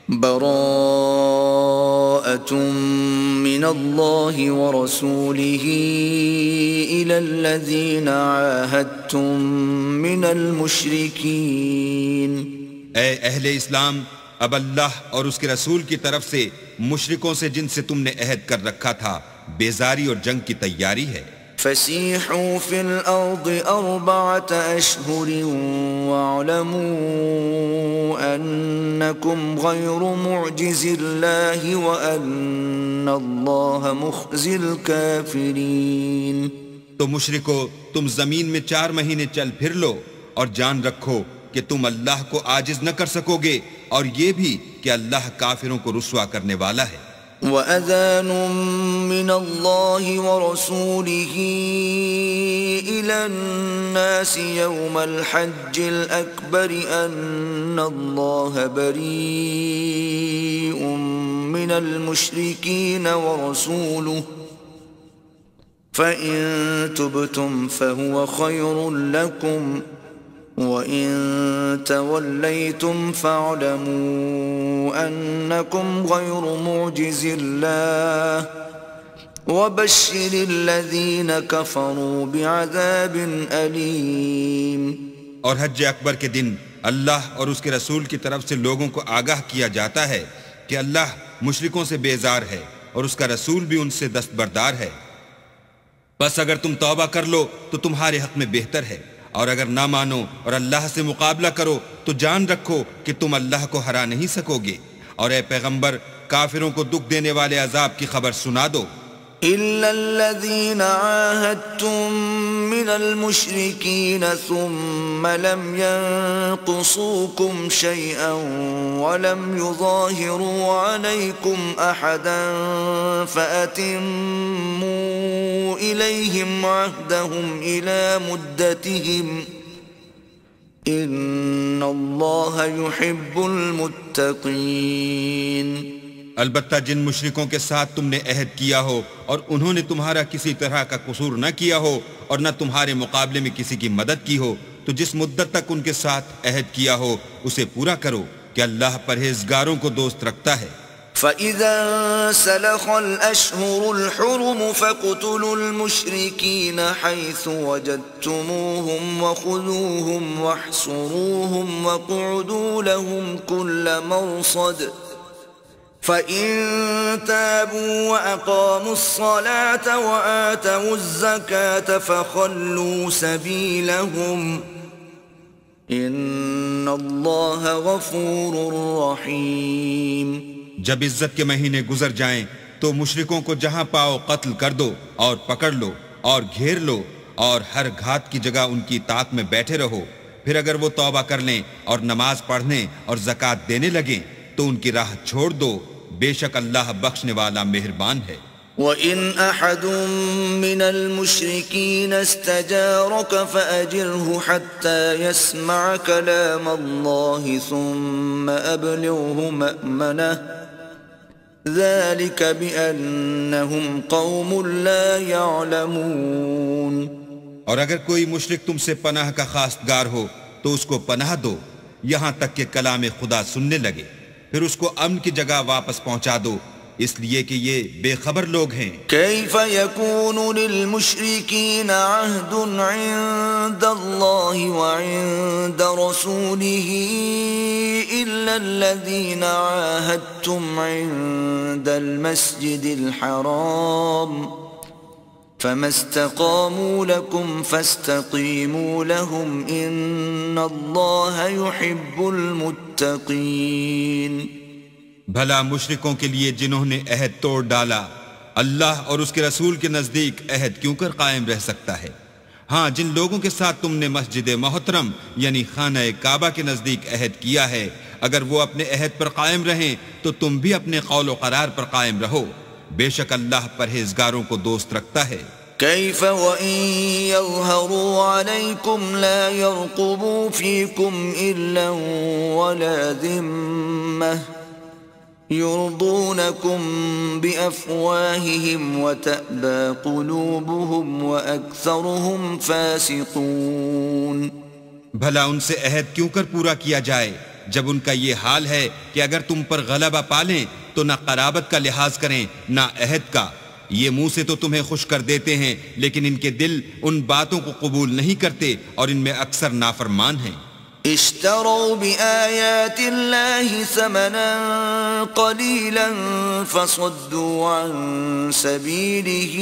براءة من الله ورسوله إلى الذين عاهدتم من المشركين. اے اہل اسلام، اب اللہ اور اس کے رسول کی طرف سے مشرکوں سے جن سے تم نے عہد کر رکھا تھا بیزاری اور جنگ کی تیاری ہے. فسيحوا في الأرض 4 أشهر واعلموا أنكم غير معجز الله وأن الله مخزي الكافرين. تو مشرکو، تم زمین میں 4 مہینے چل پھر لو اور جان رکھو کہ تم اللہ کو عاجز نہ کر سکو گے، اور یہ بھی کہ اللہ کافروں کو رسوا کرنے والا ہے. وَأَذَانٌ مِّنَ اللَّهِ وَرَسُولِهِ إِلَى النَّاسِ يَوْمَ الْحَجِّ الْأَكْبَرِ أَنَّ اللَّهَ بَرِيءٌ مِّنَ الْمُشْرِكِينَ وَرَسُولُهُ فَإِن تُبْتُمْ فَهُوَ خَيْرٌ لَّكُمْ وَإِن تَوَلَّيْتُمْ فَاعْلَمُوا أَنَّكُمْ غَيْرُ مُعْجِزِ اللَّهِ وَبَشِّرِ الَّذِينَ كَفَرُوا بِعَذَابٍ أَلِيمٍ. اور حج اکبر کے دن اللہ اور اس کے رسول کی طرف سے لوگوں کو آگاہ کیا جاتا ہے کہ اللہ مشرکوں سے بیزار ہے اور اس کا رسول بھی ان سے دستبردار ہے. بس اگر تم توبہ کر لو تو تمہارے حق میں بہتر ہے، اور اگر نہ مانو اور اللہ سے مقابلہ کرو تو جان رکھو کہ تم اللہ کو ہرا نہیں سکو گے. اور اے پیغمبر، کافروں کو دکھ دینے والے عذاب کی خبر سنا دو. إِلَّا الَّذِينَ عَاهَدتُّم مِّنَ الْمُشْرِكِينَ ثُمَّ لَمْ يَنقُصُوكُمْ شَيْئًا وَلَمْ يُظَاهِرُوا عَلَيْكُمْ أَحَدًا فَأَتِمُّوا إِلَيْهِمْ عَهْدَهُمْ إِلَى مُدَّتِهِمْ إِنَّ اللَّهَ يُحِبُّ الْمُتَّقِينَ. البتہ جن مشرکوں کے ساتھ تم نے عہد کیا ہو اور انہوں نے تمہارا کسی طرح کا قصور نہ کیا ہو اور نہ تمہارے مقابلے میں کسی کی مدد کی ہو، تو جس مدت تک ان کے ساتھ عہد کیا ہو اسے پورا کرو کہ اللہ پرہیزگاروں کو دوست رکھتا ہے. فَإِذَا انْسَلَخَ الْأَشْهُرُ الْحُرُمُ فَاقْتُلُوا الْمُشْرِكِينَ حَيْثُ وَجَدتُّمُوهُمْ وَخُذُوهُمْ وَاحْصُرُوهُمْ وَاقْعُدُوا لَهُمْ كُلَّ مَرْصَدٍ فَإِن تَابُوا وَأَقَامُوا الصَّلَاةَ وَآتَوُا الزَّكَاةَ فَخَلُّوا سَبِيلَهُمْ إِنَّ اللَّهَ غَفُورٌ رَّحِيمٌ. جب عزت کے مہینے گزر جائیں تو مشرکوں کو جہاں پاؤ قتل کر دو اور پکڑ لو اور گھیر لو، اور ہر گھات کی جگہ ان کی طاق میں بیٹھے رہو. پھر اگر وہ توبہ کر لیں اور نماز پڑھنے اور زکوٰۃ دینے لگیں تو ان کی راہ چھوڑ دو، بے شک اللہ بخشنے والا مہربان ہے. وَإِنْ أَحَدٌ مِّنَ الْمُشْرِكِينَ اسْتَجَارَكَ فَأَجِرْهُ حَتَّى يَسْمَعَ كَلَامَ اللَّهِ ثُمَّ أَبْلِغْهُ مَأْمَنَهُ ذَلِكَ بِأَنَّهُمْ قَوْمٌ لَا يَعْلَمُونَ. اور اگر کوئی مشرک تم سے پناہ کا خواستگار ہو تو اس کو پناہ دو یہاں تک کہ کلام خدا سننے لگے، پھر اس کو امن کی جگہ واپس پہنچا دو، اس لیے کہ یہ بے خبر لوگ ہیں. كيف يكون للمشركين عهد عند الله وعند رسوله إلا الذين عاهدتم عند المسجد الحرام فما استقاموا لكم فاستقيموا لهم إن الله يحب المتقين. بھلا مشرکوں کے لیے جنہوں نے عہد توڑ ڈالا اللہ اور اس کے رسول کے نزدیک عہد کیوں کر قائم رہ سکتا ہے؟ ہاں، جن لوگوں کے ساتھ تم نے مسجد محترم یعنی خانہ کعبہ کے نزدیک عہد کیا ہے، اگر وہ اپنے عہد پر قائم رہیں تو تم بھی اپنے قول و قرار پر قائم رہو، بے شک اللہ پرہیزگاروں کو دوست رکھتا ہے. كيف وإن يظهروا عليكم لا يرقبوا فيكم إلا ولا ذمة يرضونكم بأفواههم وتأبى قلوبهم وأكثرهم فاسقون. بھلا ان سے عہد کیوں کر پورا کیا جائے جب ان کا یہ حال ہے کہ اگر تم پر غلبہ پالیں تو نہ قرابت کا لحاظ کریں نہ عہد کا. یہ منہ سے تو تمہیں خوش کر دیتے ہیں لیکن ان کے دل ان باتوں کو قبول نہیں کرتے اور ان میں اکثر نافرمان ہیں. اشتروا بآيات الله ثمنا قليلا فصدوا عن سبيله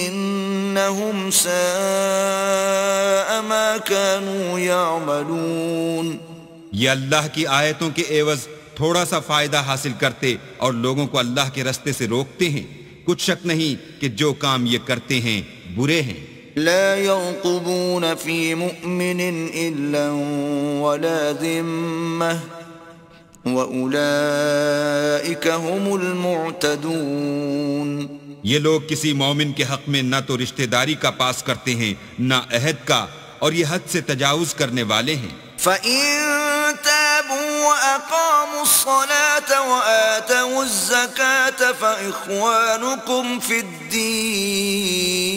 إنهم ساء ما كانوا يعملون. یہ اللہ کی آیتوں کے عوض تھوڑا سا فائدہ حاصل کرتے اور لوگوں کو اللہ کے رستے سے روکتے ہیں. کچھ شک نہیں کہ جو کام یہ کرتے ہیں برے ہیں. لا يرقبون في مؤمن إلا ولا ذمة وأولئك هم المعتدون. یہ لوگ کسی مومن کے حق میں نہ تو رشتہ داری کا پاس کرتے ہیں نہ عہد کا اور یہ حد سے تجاوز کرنے والے ہیں. فَإِن تَابُوا وَأَقَامُوا الصَّلَاةَ وَآتَوُا الزَّكَاةَ فَإِخْوَانُكُمْ فِي الدِّينِ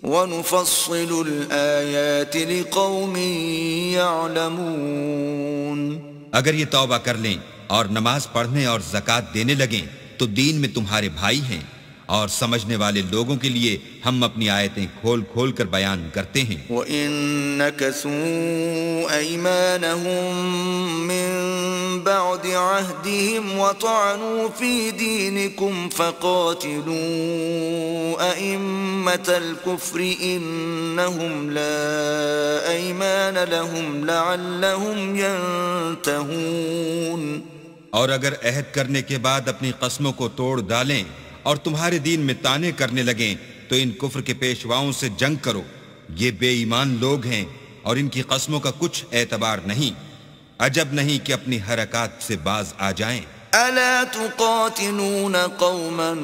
وَنُفَصِّلُ الْآيَاتِ لِقَوْمٍ يَعْلَمُونَ. اگر یہ توبہ کر لیں اور نماز پڑھنے اور زکوٰۃ دینے لگیں تو دین میں تمہارے بھائی ہیں اور سمجھنے والے لوگوں کے لیے ہم اپنی آیتیں کھول کھول کر بیان کرتے ہیں. وَإِن نَكَثُوا أَيْمَانَهُم مِّن بَعْدِ عَهْدِهِمْ وَطَعَنُوا فِي دِينِكُمْ فَقَاتِلُوا أَئِمَّةَ الْكُفْرِ إِنَّهُمْ لَا أَيْمَانَ لَهُمْ لَعَلَّهُمْ يَنْتَهُونَ. اور اگر عہد کرنے کے بعد اپنی قسموں کو توڑ ڈالیں اور تمہارے دین میں طعنے کرنے لگیں تو ان کفر کے پیشواؤں سے جنگ کرو. یہ بے ایمان لوگ ہیں اور ان کی قسموں کا کچھ اعتبار نہیں. عجب نہیں کہ اپنی حرکات سے باز آ جائیں. ألا تقاتلون قوما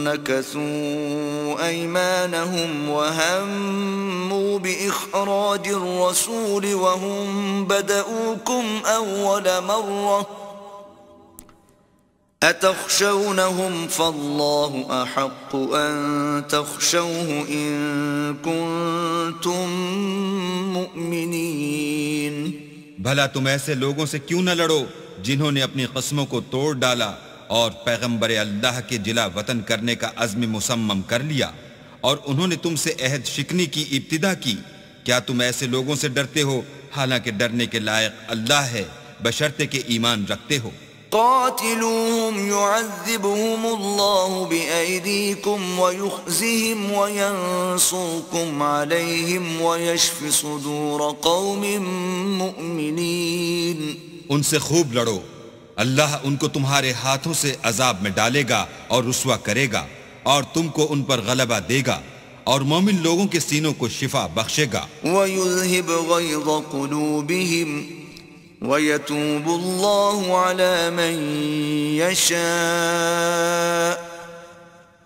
نكثوا أيمانهم وهموا بإخراج الرسول وهم بدؤوكم أول مرة أتخشونهم فالله أحق أن تخشوه إن كنتم مؤمنين. بھلا تم ایسے لوگوں سے کیوں نہ لڑو جنہوں نے اپنی قسموں کو توڑ ڈالا اور پیغمبر اللہ کے جلا وطن کرنے کا عزم مصمم کر لیا اور انہوں نے تم سے عہد شکنی کی ابتدا کی. کیا تم ایسے لوگوں سے ڈرتے ہو حالانکہ ڈرنے کے لائق اللہ ہے بشرطے کہ ایمان رکھتے ہو. قاتلوهم يعذبهم الله بأيديكم ويخزهم وينصركم عليهم ويشف صدور قوم مؤمنين. ان سے خوب لڑو، اللہ ان کو تمہارے ہاتھوں سے عذاب میں ڈالے گا اور رسوا کرے گا اور تم کو ان پر غلبہ دے گا اور مومن لوگوں کے سینوں کو شفا بخشے گا. وَيُذْهِبْ غَيْظَ قُلُوبِهِمْ وَيَتُوبُ اللَّهُ عَلَى مَن يَشَاءُ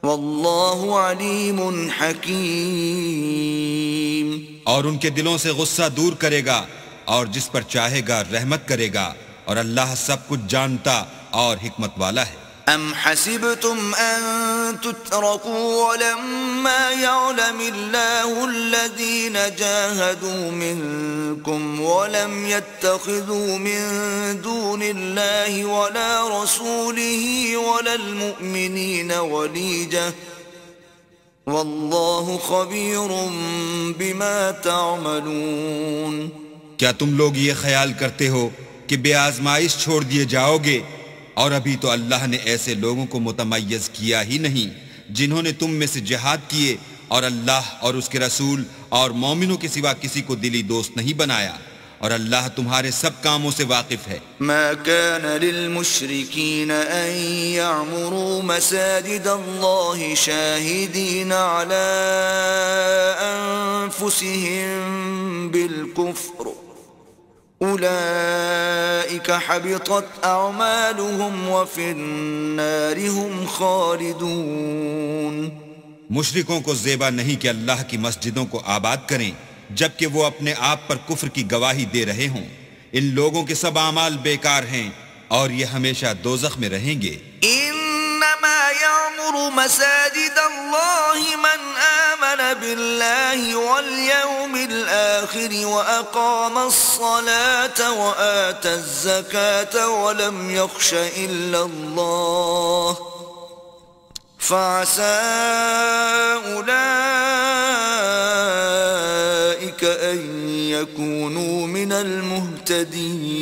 وَاللَّهُ عَلِيمٌ حَكِيمٌ. اور ان کے دلوں سے غصہ دور کرے گا اور جس پر چاہے گا رحمت کرے گا اور اللہ سب کچھ جانتا اور حکمت والا ہے. أَمْ حَسِبْتُمْ أَن تُتْرَكُوا وَلَمَّا يَعْلَمِ اللَّهُ الَّذِينَ جَاهَدُوا مِنكُمْ وَلَمْ يَتَّخِذُوا مِن دُونِ اللَّهِ وَلَا رَسُولِهِ وَلَا الْمُؤْمِنِينَ وَلِيجَةً وَاللَّهُ خَبِيرٌ بِمَا تَعْمَلُونَ. کیا تم لوگ یہ خیال کرتے ہو کہ بے آزمائش چھوڑ دیے جاؤ گے؟ اور ابھی تو اللہ نے ایسے لوگوں کو متمیز کیا ہی نہیں جنہوں نے تم میں سے جہاد کیے اور اللہ اور اس کے رسول اور مومنوں کے سوا کسی کو دلی دوست نہیں بنایا اور اللہ تمہارے سب کاموں سے واقف ہے. ما كان للمشركين أن يعمروا مساجد الله شاهدين على أنفسهم بالكفر أولئك حبطت أعمالهم وفي النار هم خالدون. مشرکوں کو زیبا نہیں کہ اللہ کی مسجدوں کو آباد کریں جبکہ وہ اپنے آپ پر کفر کی گواہی دے رہے ہوں. ان لوگوں کے سب اعمال بیکار ہیں اور یہ ہمیشہ دوزخ میں رہیں گے. انما يعمر مساجد الله من آمن بالله واليوم الآخر وأقام الصلاة وآتى الزكاة ولم يخش إلا الله فعسى أولئك أن يكونوا من المهتدين.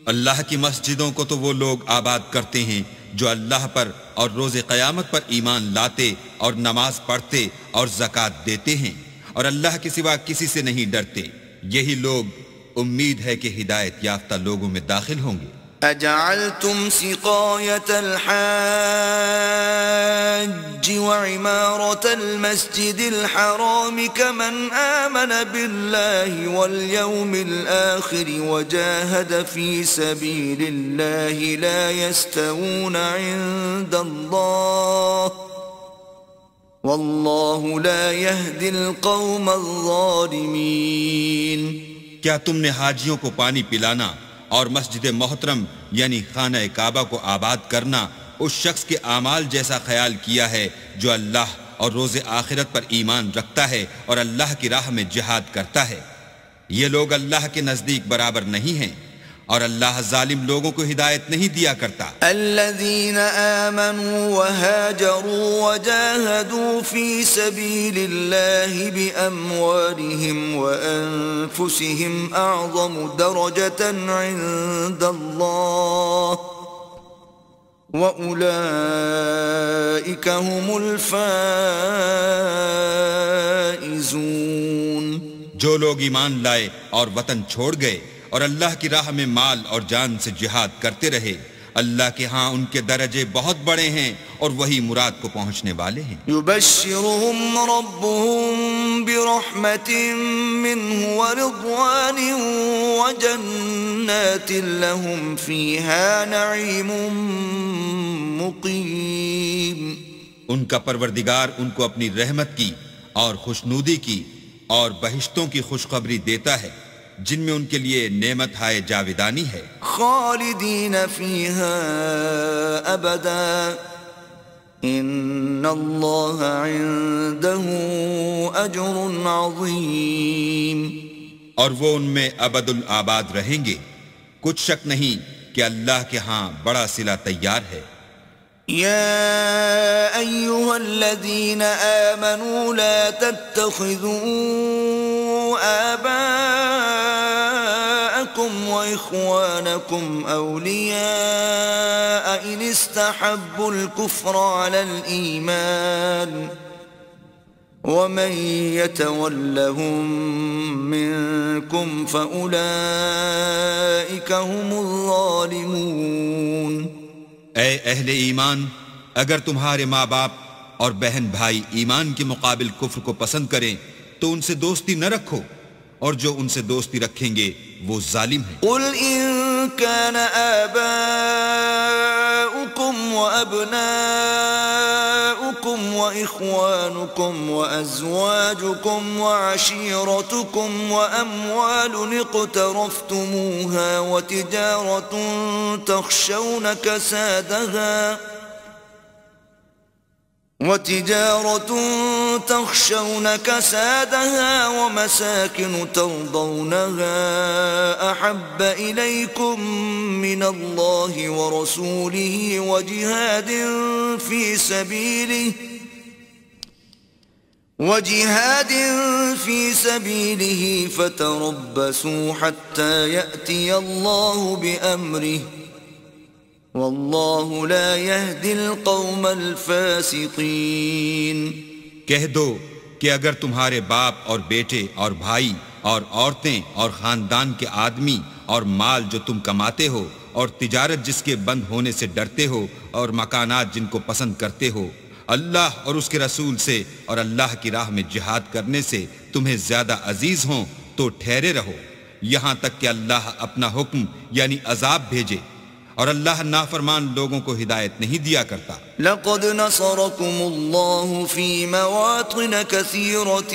اللہ کی مسجدوں کو تو وہ لوگ آباد کرتے ہیں جو اللہ پر اور روز قیامت پر ایمان لاتے اور نماز پڑھتے اور زکوٰۃ دیتے ہیں اور اللہ کے سوا کسی سے نہیں ڈرتے. یہی لوگ امید ہے کہ ہدایت یافتہ لوگوں میں داخل ہوں گے. أجعلتم سقاية الحاج وعمارة المسجد الحرام كمن آمن بالله واليوم الآخر وجاهد في سبيل الله لا يستوون عند الله والله لا يهدي القوم الظالمين. کیا تم نے حاجیوں کو پانی پلانا اور مسجد محترم یعنی خانہ کعبہ کو آباد کرنا اس شخص کے اعمال جیسا خیال کیا ہے جو اللہ اور روز آخرت پر ایمان رکھتا ہے اور اللہ کی راہ میں جہاد کرتا ہے؟ یہ لوگ اللہ کے نزدیک برابر نہیں ہیں اور اللہ ظالم لوگوں کو ہدایت نہیں دیا کرتا. الذين آمنوا وهاجروا وجاهدوا في سبيل الله بأموالهم وأنفسهم أعظم درجة عند الله وأولئك هم الفائزون. جو لوگ ایمان لائے اور وطن چھوڑ گئے اور اللہ کی راہ میں مال اور جان سے جہاد کرتے رہے، اللہ کے ہاں ان کے درجے بہت بڑے ہیں اور وہی مراد کو پہنچنے والے ہیں. يبشرهم ربهم برحمة منه ورضوان وجنات لهم فيها نعيم مقيم. ان کا پروردگار ان کو اپنی رحمت کی اور خوشنودی کی اور بہشتوں کی خوشخبری دیتا ہے جن میں ان کے لیے نعمت ہائے جاویدانی ہے. خالدین فیہا ابدا ان اللہ عنده اجر عظیم. اور وہ ان میں ابد الآباد رہیں گے، کچھ شک نہیں کہ اللہ کے ہاں بڑا صلہ تیار ہے. يا أيها الذين آمنوا لا تتخذوا آباءكم وإخوانكم أولياء إن استحبوا الكفر على الإيمان ومن يتولهم منكم فأولئك هم الظالمون. اے اہل ایمان، اگر تمہارے ماں باپ اور بہن بھائی ایمان کے مقابل کفر کو پسند کریں تو ان سے دوستی نہ رکھو، اور جو ان سے دوستی رکھیں گے وہ ظالم ہیں. قل ان كان آباؤكم وأبناؤكم وإخوانكم وأزواجكم وعشيرتكم وأموال اقترفتموها وتجارة تخشون كسادها ومساكن ترضونها أحب إليكم من الله ورسوله وجهاد في سبيله فتربصوا حتى يأتي الله بأمره واللہ لا يهدي القوم الفاسقین. کہہ دو کہ اگر تمہارے باپ اور بیٹے اور بھائی اور عورتیں اور خاندان کے آدمی اور مال جو تم کماتے ہو اور تجارت جس کے بند ہونے سے ڈرتے ہو اور مکانات جن کو پسند کرتے ہو اللہ اور اس کے رسول سے اور اللہ کی راہ میں جہاد کرنے سے تمہیں زیادہ عزیز ہوں تو ٹھہرے رہو یہاں تک کہ اللہ اپنا حکم یعنی عذاب بھیجے، اور اللہ نافرمان لوگوں کو ہدایت نہیں دیا کرتا۔ لقد نصركم الله في مواطن كثيرة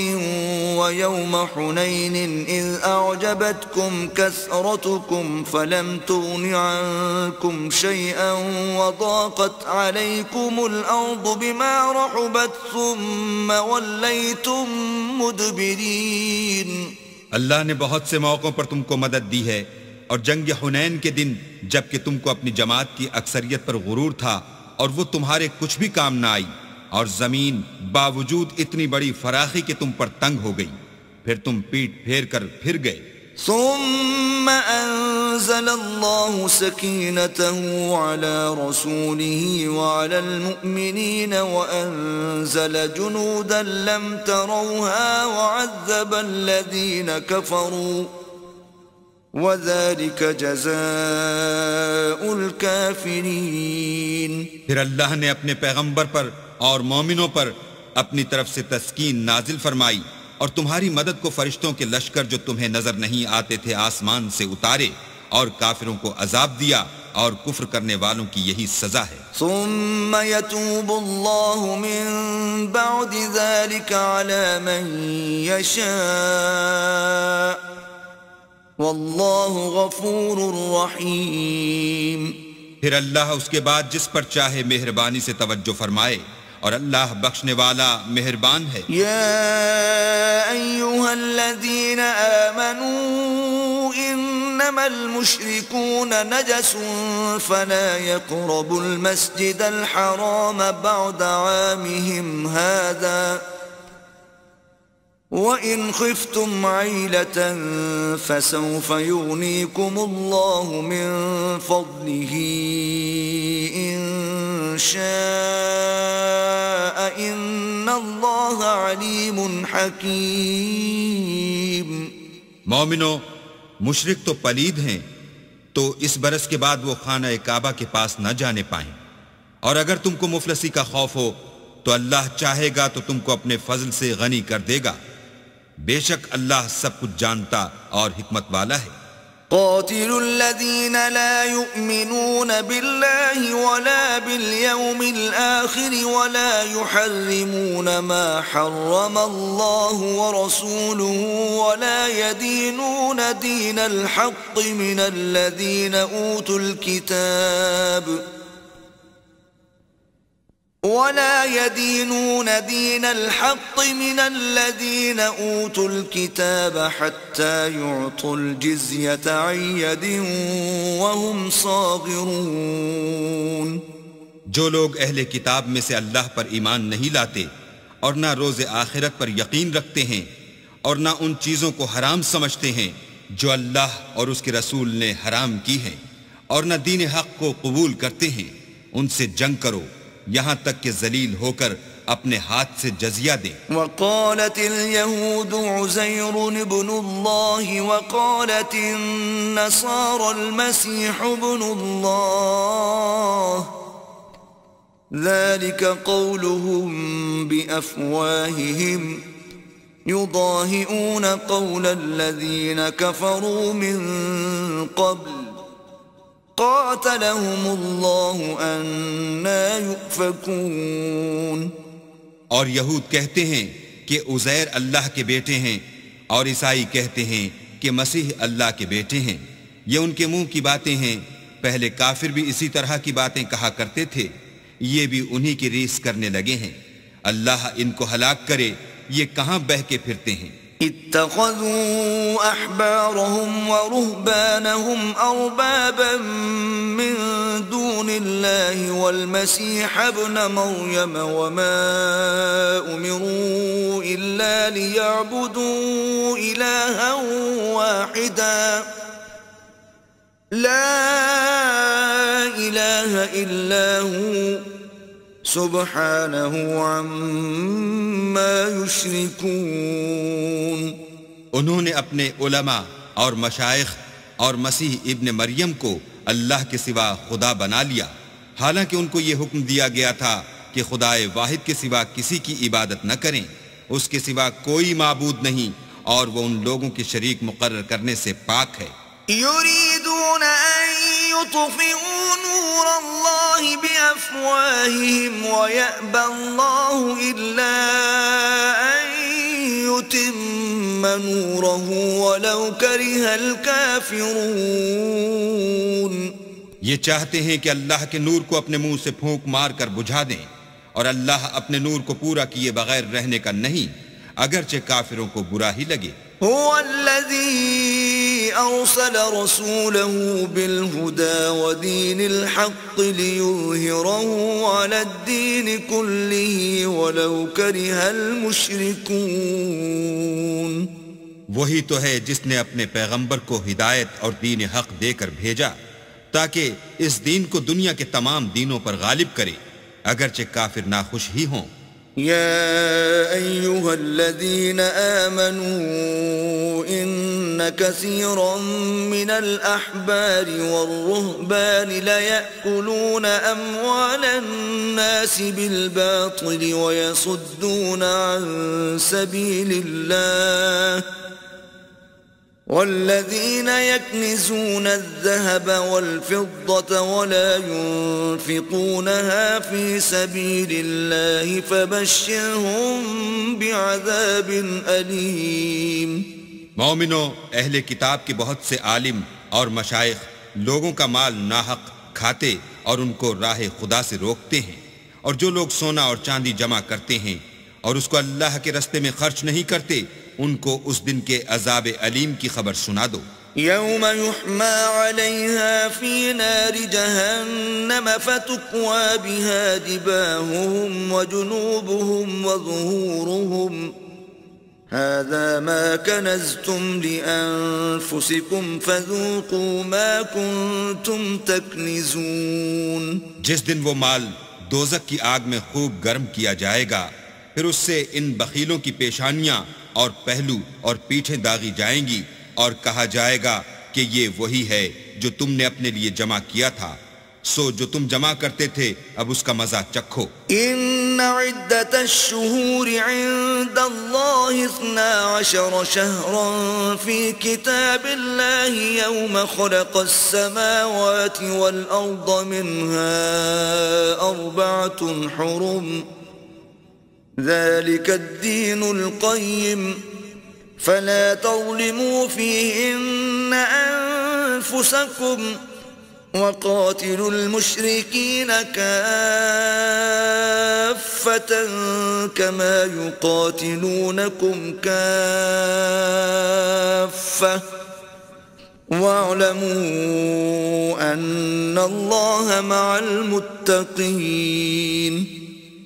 ويوم حنين إذ أعجبتكم كثرتكم فلم تغن عنكم شيئا وضاقت عليكم الأرض بما رحبت ثم وليتم مدبرين۔ اللہ نے بہت سے موقعوں پر تم کو مدد دی ہے، اور جنگ حنین کے دن جب کہ تم کو اپنی جماعت کی اکثریت پر غرور تھا اور وہ تمہارے کچھ بھی کام نہ آئی، اور زمین باوجود اتنی بڑی فراخی کہ تم پر تنگ ہو گئی، پھر تم پیٹ پھیر کر پھر گئے۔ ثم انزل الله سكينته على رسوله وعلى المؤمنين وانزل جنودا لم تروها وعذب الذين كفروا وَذَلِكَ جَزَاءُ الْكَافِرِينَ۔ پھر اللہ نے اپنے پیغمبر پر اور مومنوں پر اپنی طرف سے تسکین نازل فرمائی، اور تمہاری مدد کو فرشتوں کے لشکر جو تمہیں نظر نہیں آتے تھے آسمان سے اتارے، اور کافروں کو عذاب دیا، اور کفر کرنے والوں کی یہی سزا ہے۔ ثم يتوب الله من بعد ذلك على من يشاء واللہ غفور رحیم۔ پھر اللہ اس کے بعد جس پر چاہے مہربانی سے توجہ فرمائے، اور اللہ بخشنے والا مہربان ہے۔ یا ایہا الذین آمنوا انما المشرکون نجس فلا يقربوا المسجد الحرام بعد عامهم هذا وَإِنْ خِفْتُمْ عَيْلَةً فَسَوْفَ يُغْنِيكُمُ اللَّهُ مِنْ فَضْلِهِ إِنْ شَاءَ إِنَّ اللَّهَ عَلِيمٌ حَكِيمٌ۔ مومنو، مشرک تو پلید ہیں، تو اس برس کے بعد وہ خانہ کعبہ کے پاس نہ جانے پائیں، اور اگر تم کو مفلسی کا خوف ہو تو اللہ چاہے گا تو تم کو اپنے فضل سے غنی کر دے گا، بے شک اللہ سب کچھ جانتا اور حکمت والا ہے۔ قاتلوا الذين لا يؤمنون بالله ولا باليوم الآخر ولا يحرمون ما حرم الله ورسوله ولا يدينون دين الحق من الذين أوتوا الكتاب ولا يدينون دين الحق من الذين أوتوا الكتاب حتى يعطوا الجزية عن يد وهم صاغرون۔ جو لوگ اہل کتاب میں سے اللہ پر ایمان نہیں لاتے اور نہ روز آخرت پر یقین رکھتے ہیں اور نہ ان چیزوں کو حرام سمجھتے ہیں جو اللہ اور اس کے رسول نے حرام کی ہیں اور نہ دین حق کو قبول کرتے ہیں، ان سے جنگ کرو یہاں تک کہ ذلیل ہو کر اپنے ہاتھ سے جزیہ دیں۔ وقالت اليهود عزير ابن الله وقالت النصارى المسيح ابن الله ذلك قولهم بأفواههم يضاهئون قول الذين كفروا من قبل قاتلهم اللہ انا یؤفکون۔ اور یہود کہتے ہیں کہ عزیر اللہ کے بیٹے ہیں، اور عیسائی کہتے ہیں کہ مسیح اللہ کے بیٹے ہیں، یہ ان کے منہ کی باتیں ہیں، پہلے کافر بھی اسی طرح کی باتیں کہا کرتے تھے، یہ بھی انہی کی ریس کرنے لگے ہیں، اللہ ان کو ہلاک کرے، یہ کہاں بہہ کے پھرتے ہیں۔ اتخذوا احبارهم ورهبانهم اربابا من دون الله والمسيح ابن مريم وما امروا الا ليعبدوا الها واحدا لا اله الا هو سبحانہ عما یشرکون۔ انہوں نے اپنے علماء اور مشائخ اور مسیح ابن مریم کو اللہ کے سوا خدا بنا لیا، حالانکہ ان کو یہ حکم دیا گیا تھا کہ خدائے واحد کے سوا کسی کی عبادت نہ کریں، اس کے سوا کوئی معبود نہیں، اور وہ ان لوگوں کے شریک مقرر کرنے سے پاک ہے۔ يريدون أن يطفئوا نور الله بأفواههم ويأبى الله إلا أن يتم نوره ولو كره الكافرون. یہ چاہتے ہیں کہ اللہ کے نور کو اپنے منہ سے پھونک مار کر بجھا دیں، اور اللہ اپنے نور کو پورا کیے بغیر رہنے کا نہیں، اگرچہ کافروں کو برا ہی لگے. هو الذي أرسل رسوله بالهدى ودين الحق ليظهره على الدين كله ولو كره المشركون. وہی تو ہے جس نے اپنے پیغمبر کو ہدایت اور دین حق دے کر بھیجا تاکہ اس دین کو دنیا کے تمام دینوں پر غالب کرے، اگرچہ کافر ناخوش ہی ہوں. يا أيها الذين آمنوا إن كثيرا من الأحبار والرهبان ليأكلون أموال الناس بالباطل ويصدون عن سبيل الله والذين يكنزون الذهب والفضة ولا ينفقونها في سبيل الله فبشرهم بعذاب أليم. مومنو، اہل کتاب کے بہت سے عالم اور مشائخ لوگوں کا مال ناحق کھاتے اور ان کو راہ خدا سے روکتے ہیں، اور جو لوگ سونا اور چاندی جمع کرتے ہیں اور اس کو اللہ کے رستے میں خرچ نہیں کرتے، ان کو اس دن کے عذاب علیم کی خبر سنا دو. يوم يحمى عليها في نار جهنم فتكوى بها جباههم وجنوبهم وظهورهم هذا ما كنزتم لأنفسكم فذوقوا ما كنتم تكنزون. جس دن وہ مال دوزخ کی آگ میں خوب گرم کیا جائے گا، پھر اس سے ان بخیلوں کی پیشانیاں اور پہلو اور پیٹھیں داغی جائیں گی، اور کہا جائے گا کہ یہ وہی ہے جو تم نے اپنے لیے جمع کیا تھا، سو جو تم جمع کرتے تھے اب اس کا مزہ چکھو. ان عدت الشہور عند اللہ 12 شہرا فی کتاب اللہ یوم خلق السماوات والارض منها 4 حرم ذلك الدين القيم فلا تظلموا فيهن أنفسكم وقاتلوا المشركين كافة كما يقاتلونكم كافة واعلموا أن الله مع المتقين.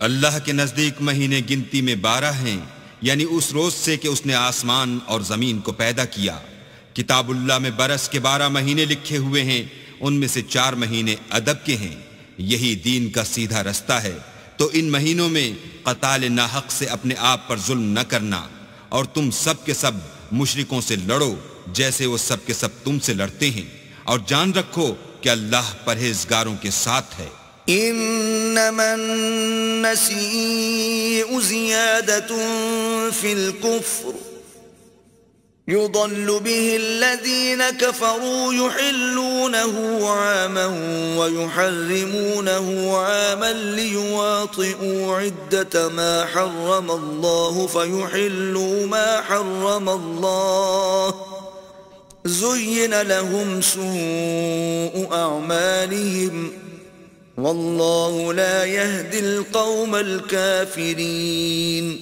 اللہ کے نزدیک مہینے گنتی میں 12 ہیں، یعنی اس روز سے کہ اس نے آسمان اور زمین کو پیدا کیا. کتاب اللہ میں برس کے 12 مہینے لکھے ہوئے ہیں، ان میں سے 4 مہینے ادب کے ہیں. یہی دین کا سیدھا رستہ ہے. تو ان مہینوں میں قتال ناحق سے اپنے آپ پر ظلم نہ کرنا، اور تم سب کے سب مشرکوں سے لڑو جیسے وہ سب کے سب تم سے لڑتے ہیں، اور جان رکھو کہ اللہ پرہیزگاروں کے ساتھ ہے. انما النسيء زيادة في الكفر يضل به الذين كفروا يحلونه عاما ويحرمونه عاما ليواطئوا عدة ما حرم الله فيحلوا ما حرم الله زين لهم سوء أعمالهم واللہ لا يهدي القوم الكافرین.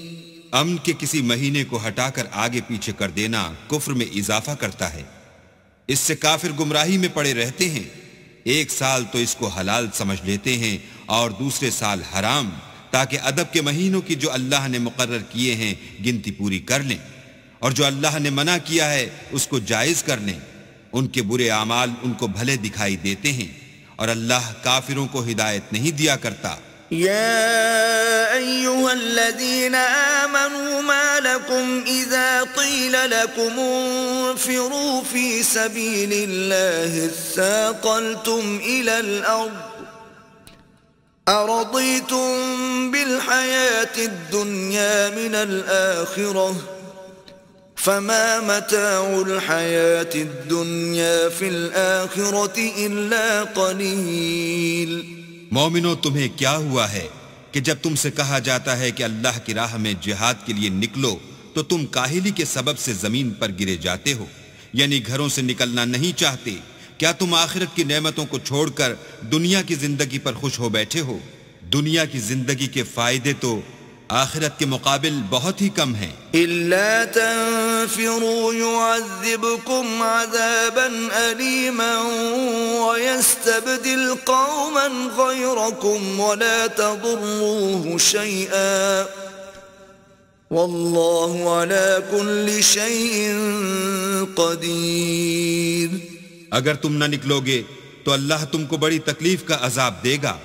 امن کے کسی مہینے کو ہٹا کر آگے پیچھے کر دینا کفر میں اضافہ کرتا ہے. اس سے کافر گمراہی میں پڑے رہتے ہیں. ایک سال تو اس کو حلال سمجھ لیتے ہیں اور دوسرے سال حرام، تاکہ ادب کے مہینوں کی جو اللہ نے مقرر کیے ہیں گنتی پوری کر لیں، اور جو اللہ نے منع کیا ہے اس کو جائز کر لیں. ان کے برے اعمال ان کو بھلے دکھائی دیتے ہیں، اور اللہ کافروں کو ہدایت نہیں دیا کرتا. يا أيها الذين آمنوا ما لكم إذا قيل لكم انفروا في سبيل الله اثاقلتم إلى الأرض أرضيتم بالحياة الدنيا من الآخرة فما متاع الحياة الدنيا في الآخرة إلا قليل. مومنو تمہیں کیا ہوا ہے کہ جب تم سے کہا جاتا ہے کہ اللہ کی راہ میں جہاد کے لیے نکلو تو تم کاہلی کے سبب سے زمین پر گرے جاتے ہو، یعنی گھروں سے نکلنا نہیں چاہتے. کیا تم آخرت کی نعمتوں کو چھوڑ کر دنیا کی زندگی پر خوش ہو بیٹھے ہو؟ دنیا کی زندگی کے فائدے تو آخرت کے مقابل بہت ہی کم ہیں. إلا تنفروا يعذبكم عذابا أليما ويستبدل قوما غيركم ولا تضروه شيئا والله على كل شيء قدير. اگر تم نہ نکلو گے تو اللہ تم کو بڑی تکلیف کا عذاب دے گا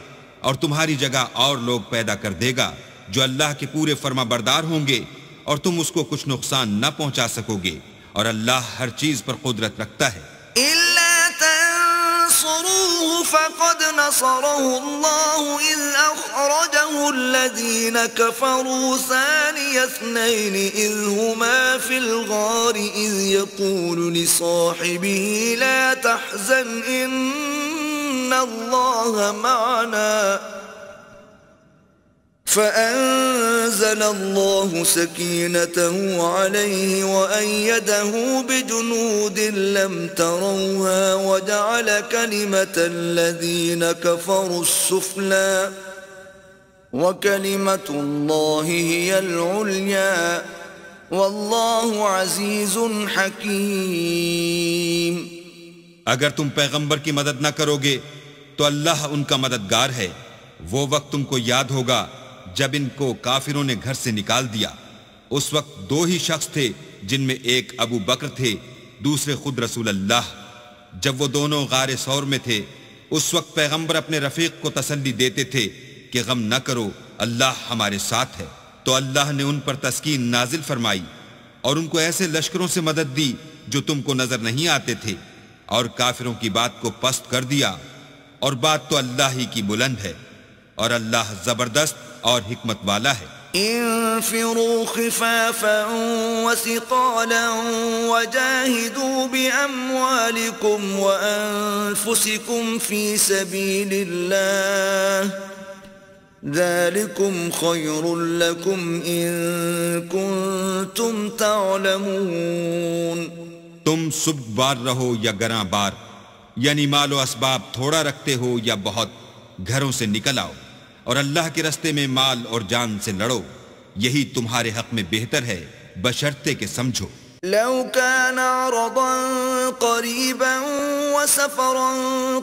اور تمہاری جگہ اور لوگ پیدا کر دے گا جو اللہ کے پورے فرما بردار ہوں گے اور تم اس کو کچھ نقصان نہ پہنچا سکو گے، اور اللہ ہر چیز پر قدرت رکھتا ہے. إلا تنصروه فقد نصره الله إذ أخرجه الذين كفروا ثاني اثنين إذ هما في الغار إذ يقول لصاحبه لا تحزن إن الله معنا فأنزل الله سكينته عليه وأيده بجنود لم تروها وجعل كلمة الذين كفروا السفلى وكلمة الله هي العليا والله عزيز حكيم. اگر تم پیغمبر کی مدد نہ کرو گے تو اللہ ان کا مددگار ہے. وہ وقت تم کو یاد ہوگا جب ان کو کافروں نے گھر سے نکال دیا. اس وقت دو ہی شخص تھے جن میں ایک ابو بکر تھے، دوسرے خود رسول اللہ. جب وہ دونوں غار ثور میں تھے اس وقت پیغمبر اپنے رفیق کو تسلی دیتے تھے کہ غم نہ کرو، اللہ ہمارے ساتھ ہے. تو اللہ نے ان پر تسکین نازل فرمائی اور ان کو ایسے لشکروں سے مدد دی جو تم کو نظر نہیں آتے تھے، اور کافروں کی بات کو پست کر دیا، اور بات تو اللہ ہی کی بلند ہے، اور اللہ زبردست اور حکمت والا ہے. انفروا خفافا وثقالا وجاهدوا بأموالكم وأنفسكم في سبيل الله ذلكم خير لكم إن كنتم تعلمون. تم سب بار رہو یا گراں بار، یعنی مال و اسباب تھوڑا رکھتے ہو یا بہت، گھروں سے نکل آؤ اور اللہ کے رستے میں مال اور جان سے لڑو، یہی تمہارے حق میں بہتر ہے بشرطے کہ سمجھو. لو كان عرضا قريبا وسفرا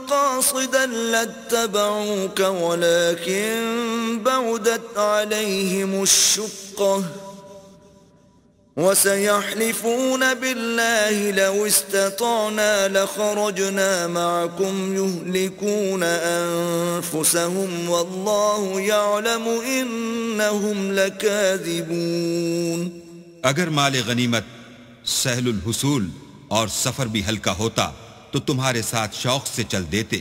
قاصدا لاتبعوك ولكن بعدت عليهم الشقة وسيحلفون بالله لو استطعنا لخرجنا معكم يهلكون أنفسهم والله يعلم إنهم لكاذبون. اگر مال غنیمت سہل الحصول اور سفر بھی ہلکا ہوتا تو تمہارے ساتھ شوق سے چل دیتے،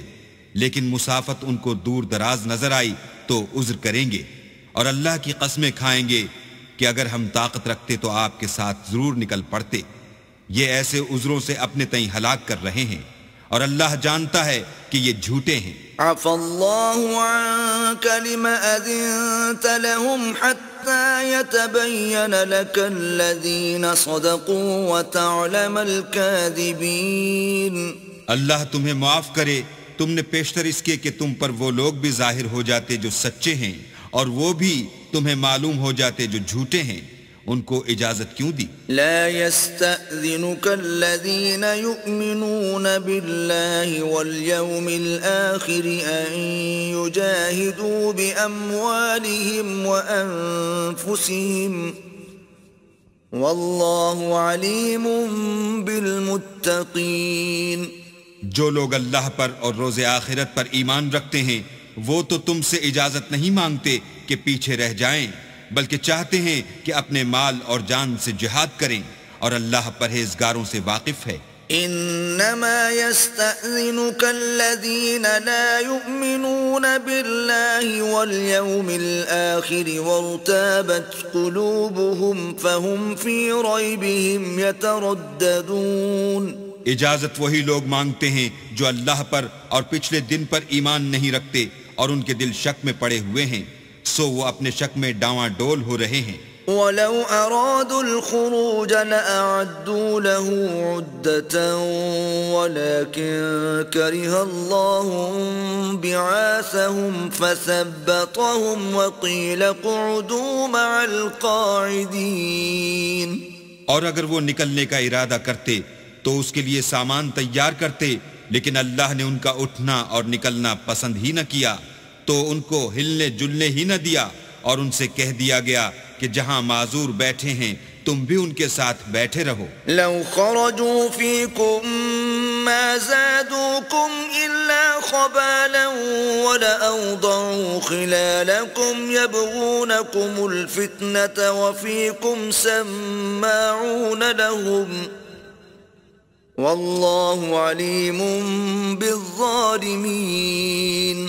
لیکن مسافت ان کو دور دراز نظر آئی تو عذر کریں گے، اور اللہ کی قسمیں کھائیں گے کہ اگر ہم طاقت رکھتے تو آپ کے ساتھ ضرور نکل پڑتے. یہ ایسے عذروں سے اپنے تئیں ہلاک کر رہے ہیں، اور اللہ جانتا ہے کہ یہ جھوٹے ہیں. عفا اللہ عنک لم اذنت لهم حتى يتبين لك الذين صدقوا وتعلم الكاذبين. اللہ تمہیں معاف کرے، تم نے پیشتر اس کے کہ تم پر وہ لوگ بھی ظاہر ہو جاتے جو سچے ہیں، اور وہ بھی تمہیں معلوم ہو جاتے جو جھوٹے ہیں. ان کو اجازت کیوں دی؟ لا يستأذنك الذين يؤمنون بالله واليوم الآخر أن يجاهدوا بأموالهم وأنفسهم والله عليم بالمتقين. جو لوگ اللہ پر اور روز آخرت پر ایمان رکھتے ہیں وہ تو تم سے اجازت نہیں مانگتے کہ پیچھے رہ جائیں، بلکہ چاہتے ہیں کہ اپنے مال اور جان سے جہاد کریں، اور اللہ پرہیزگاروں سے واقف ہے. إنما يستأذنك الذين لا يؤمنون بالله واليوم الآخر وارتابت قلوبهم فهم في ريبهم يترددون. اجازت وہی لوگ مانگتے ہیں جو اللہ پر اور پچھلے دن پر ایمان نہیں رکھتے اور ان کے دل شک میں پڑے ہوئے ہیں، سو وہ اپنے شک میں ڈاواں ڈول ہو رہے ہیں. وَلَوْ أَرَادُوا الْخُرُوجَ لَأَعَدُّوا لَهُ عُدَّةً وَلَكِنْ كَرِهَ اللَّهُ بِعَاثَهُمْ فَثَبَّطَهُمْ وَقِيلَ اقْعُدُوا مَعَ الْقَاعِدِينَ. اور اگر وہ نکلنے کا ارادہ کرتے تو اس کے لیے سامان تیار کرتے، لیکن اللہ نے ان کا اٹھنا اور نکلنا پسند ہی نہ کیا، تو ان کو ہلنے جلنے ہی نہ دیا اور ان سے کہہ دیا گیا کہ جہاں معذور بیٹھے ہیں تم بھی ان کے ساتھ بیٹھے رہو. لو خرجوا فيكم ما زادوكم إلا خبالا ولأوضعوا خلالكم يبغونكم الفتنة وفيكم سماعون لهم والله عليم بالظالمين.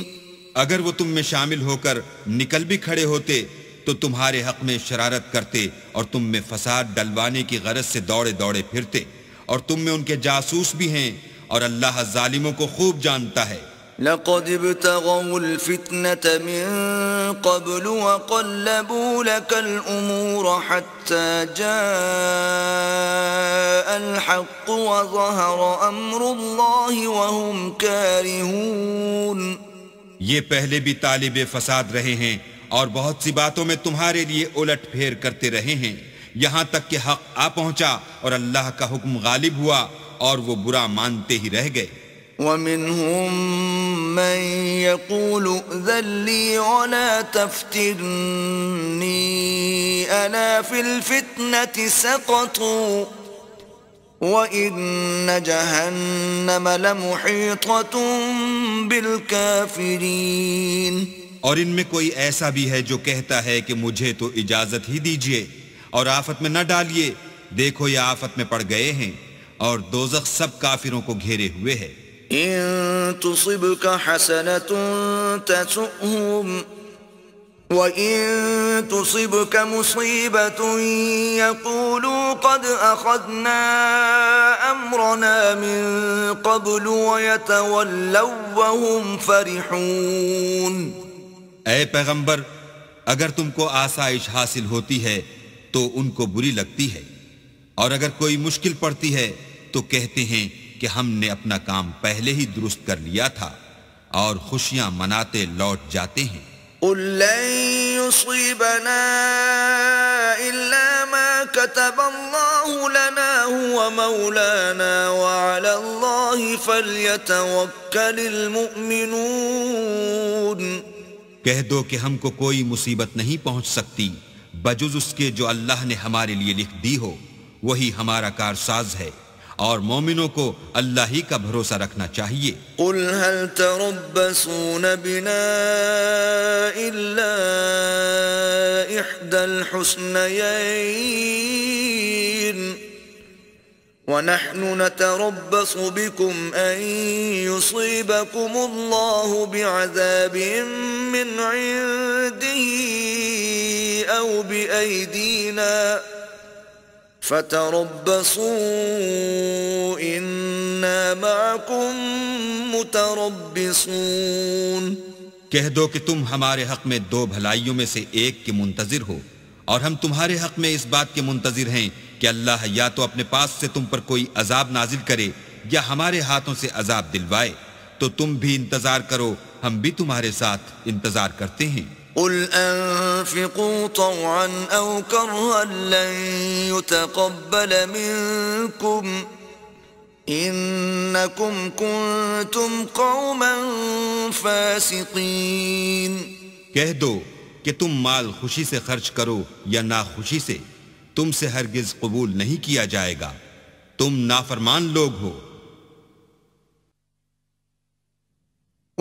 اگر وہ تم میں شامل ہو کر نکل بھی کھڑے ہوتے تو تمہارے حق میں شرارت کرتے اور تم میں فساد ڈلوانے کی غرض سے دوڑے دوڑے پھرتے، اور تم میں ان کے جاسوس بھی ہیں، اور اللہ ظالموں کو خوب جانتا ہے. لقد ابتغوا الفتنة من قبل وقلبوا لك الأمور حتى جاء الحق وظهر أمر الله وهم كارهون. یہ پہلے بھی طالب فساد رہے ہیں اور بہت سی باتوں میں تمہارے لیے الٹ پھیر کرتے رہے ہیں، یہاں تک کہ حق آ پہنچا اور اللہ کا حکم غالب ہوا اور وہ برا مانتے ہی رہ گئے. وَمِنْهُمْ مَنْ يَقُولُ ائْذَنْ لِي وَلَا تَفْتِنِّي أَلَا فِي الْفِتْنَةِ سَقَطُوا وَإِنَّ جَهَنَّمَ لَمُحِيطَةٌ بِالْكَافِرِينَ. اور ان میں کوئی ایسا بھی ہے جو کہتا ہے کہ مجھے تو اجازت ہی دیجئے اور آفت میں نہ ڈالیے، دیکھو یہ آفت میں پڑ گئے ہیں اور دوزخ سب کافروں کو گھیرے ہوئے ہے. إن تصبك حسنة تسؤهم وإن تصبك مصيبة يقولوا قد أخذنا أمرنا من قبل ويتولوا وهم فرحون. اے پیغمبر، اگر تم کو آسائش حاصل ہوتی ہے تو ان کو بری لگتی ہے، اور اگر کوئی مشکل پڑتی ہے تو کہتے ہیں کہ ہم نے اپنا کام پہلے ہی درست کر لیا تھا، اور خوشیاں مناتے لوٹ جاتے ہیں. قل لن يصيبنا إلا ما كتب الله لنا هو مولانا وعلى الله فليتوكل المؤمنون. کہہ دو کہ ہم کو کوئی مصیبت نہیں پہنچ سکتی بجز اس کے جو اللہ نے ہمارے لیے لکھ دی ہو، وہی ہمارا کارساز ہے، اور مومنوں کو اللہ ہی کا بھروسہ رکھنا چاہیے. قل هل تربصون بنا إلا إحدى الحسنيين ونحن نتربص بكم أن يصيبكم الله بعذاب من عنده أو بأيدينا فتربصوا إنا معكم متربصون. کہہ دو کہ تم ہمارے حق میں دو بھلائیوں میں سے ایک کے منتظر ہو، اور ہم تمہارے حق میں اس بات کے منتظر ہیں کہ اللہ یا تو اپنے پاس سے تم پر کوئی عذاب نازل کرے یا ہمارے ہاتھوں سے عذاب دلوائے، تو تم بھی انتظار کرو، ہم بھی تمہارے ساتھ انتظار کرتے ہیں. قل انفقوا طوعا او كرها لن يتقبل منكم انكم كنتم قوما فاسقين. کہہ دو کہ تم مال خوشی سے خرچ کرو یا ناخوشی سے، تم سے ہرگز قبول نہیں کیا جائے گا، تم نافرمان لوگ ہو.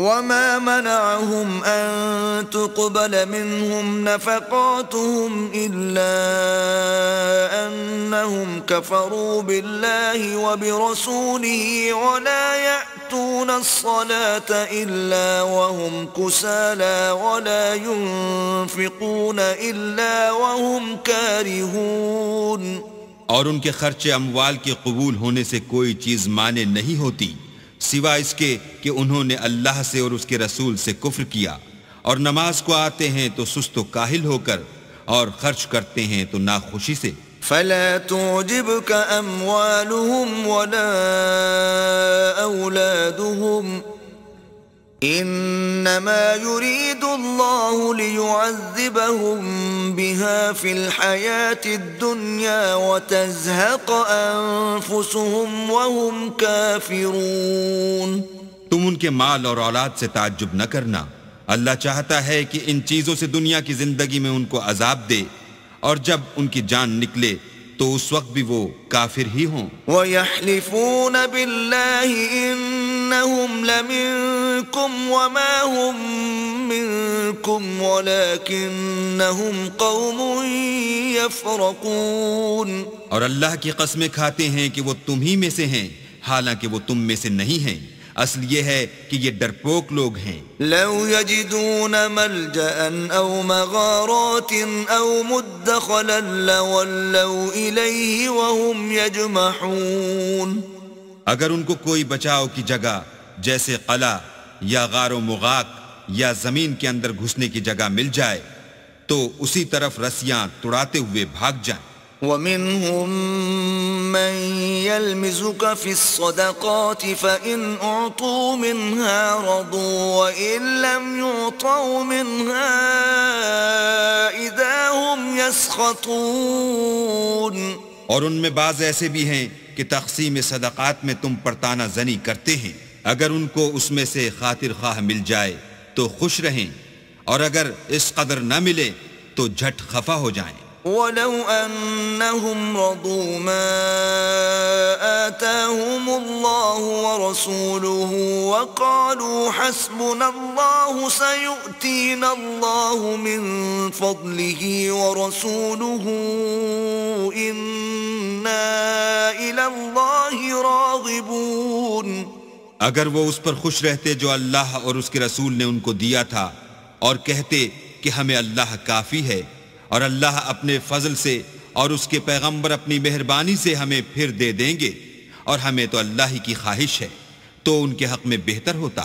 وما منعهم أن تقبل منهم نفقاتهم إلا أنهم كفروا بالله وبرسوله ولا يأتون الصلاة إلا وهم كسالى ولا ينفقون إلا وهم كارهون. اور ان کے خرچ اموال کے قبول ہونے سے کوئی چیز مانے نہیں ہوتی سوا اس کے کہ انہوں نے اللہ سے اور اس کے رسول سے کفر کیا، اور نماز کو آتے ہیں تو سست و کاہل ہو کر، اور خرچ کرتے ہیں تو ناخوشی سے. فلا تعجبك أموالهم ولا أولادهم إنما يريد الله ليعذبهم بها في الحياة الدنيا وتزهق أنفسهم وهم كافرون. تم ان کے مال اور اولاد سے تعجب نہ کرنا، اللہ چاہتا ہے کہ ان چیزوں سے دنیا کی زندگی میں ان کو عذاب دے، اور جب ان کی جان نکلے تو اس وقت بھی وہ کافر ہی ہوں. وَيَحْلِفُونَ بِاللَّهِ إِنَّهُمْ لَمِنكُمْ وَمَا هُمْ مِنكُمْ وَلَكِنَّهُمْ قَوْمٌ يَفْرَقُونَ. اور اللہ کی قسمیں کھاتے ہیں کہ وہ تم ہی میں سے ہیں، حالانکہ وہ تم میں سے نہیں ہیں. اصل یہ ہے کہ یہ ڈرپوک لوگ ہیں. لو يجدون ملجأ أو مغارات أو مدخلا لولوا إليه وهم يجمحون. اگر ان کو کوئی بچاؤ کی جگہ جیسے قلعہ یا غار و مغاق یا زمین کے اندر گھسنے کی جگہ مل جائے تو اسی طرف رسیاں توڑاتے ہوئے بھاگ جائیں. ومنهم من يلمزك في الصدقات فإن أعطوا منها رضوا وإن لم يعطوا منها إذا هم يسخطون. اور ان میں بعض ایسے بھی ہیں کہ تقسیم صدقات میں تم پر تانا زنی کرتے ہیں، اگر ان کو اس میں سے خاطر خواہ مل جائے تو خوش رہیں، اور اگر اس قدر نہ ملے تو جھٹ خفا ہو جائیں. وَلَوْ أَنَّهُمْ رَضُوا مَا آتَاهُمُ اللَّهُ وَرَسُولُهُ وَقَالُوا حَسْبُنَا اللَّهُ سَيُؤْتِينَا اللَّهُ مِنْ فَضْلِهِ وَرَسُولُهُ إِنَّا إِلَى اللَّهِ رَاغِبُونَ. اگر وہ اس پر خوش رہتے جو اللہ اور اس کے رسول نے ان کو دیا تھا، اور کہتے کہ ہمیں اللہ کافی ہے، اور اللہ اپنے فضل سے اور اس کے پیغمبر اپنی مہربانی سے ہمیں پھر دے دیں گے، اور ہمیں تو اللہ ہی کی خواہش ہے، تو ان کے حق میں بہتر ہوتا.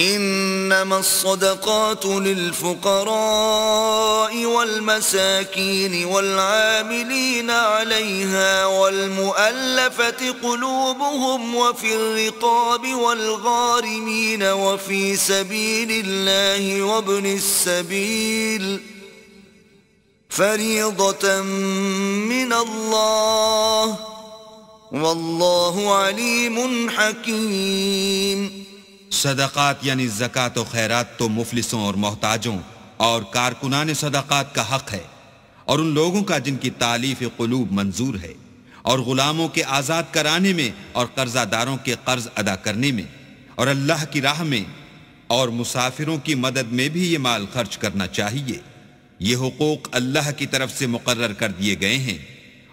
انما الصدقات للفقراء والمساكين والعاملين عليها والمؤلفة قلوبهم وفي الرقاب والغارمين وفي سبيل الله وابن السبيل فریضة من اللہ واللہ علیم حکیم. صدقات یعنی زکوٰۃ و خیرات تو مفلسوں اور محتاجوں اور کارکنان صدقات کا حق ہے، اور ان لوگوں کا جن کی تالیف قلوب منظور ہے، اور غلاموں کے آزاد کرانے میں اور قرضہ داروں کے قرض ادا کرنے میں، اور اللہ کی راہ میں اور مسافروں کی مدد میں بھی یہ مال خرچ کرنا چاہیے. یہ حقوق اللہ کی طرف سے مقرر کر دیے گئے ہیں،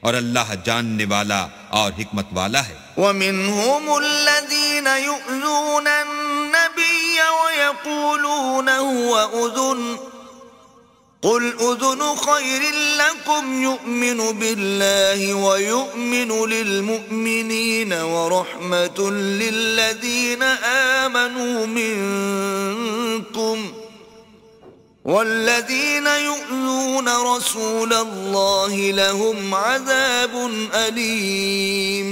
اور اللہ جاننے والا اور حکمت والا ہے. وَمِنْهُمُ الَّذِينَ يُؤْذُونَ النَّبِيَّ وَيَقُولُونَ هُوَ أُذُنٌ قُلْ أُذُنُ خَيْرٍ لَكُمْ يُؤْمِنُ بِاللَّهِ وَيُؤْمِنُ لِلْمُؤْمِنِينَ وَرَحْمَةٌ لِلَّذِينَ آمَنُوا مِنْكُمْ والذین یؤذون رسول اللہ لهم عذاب علیم.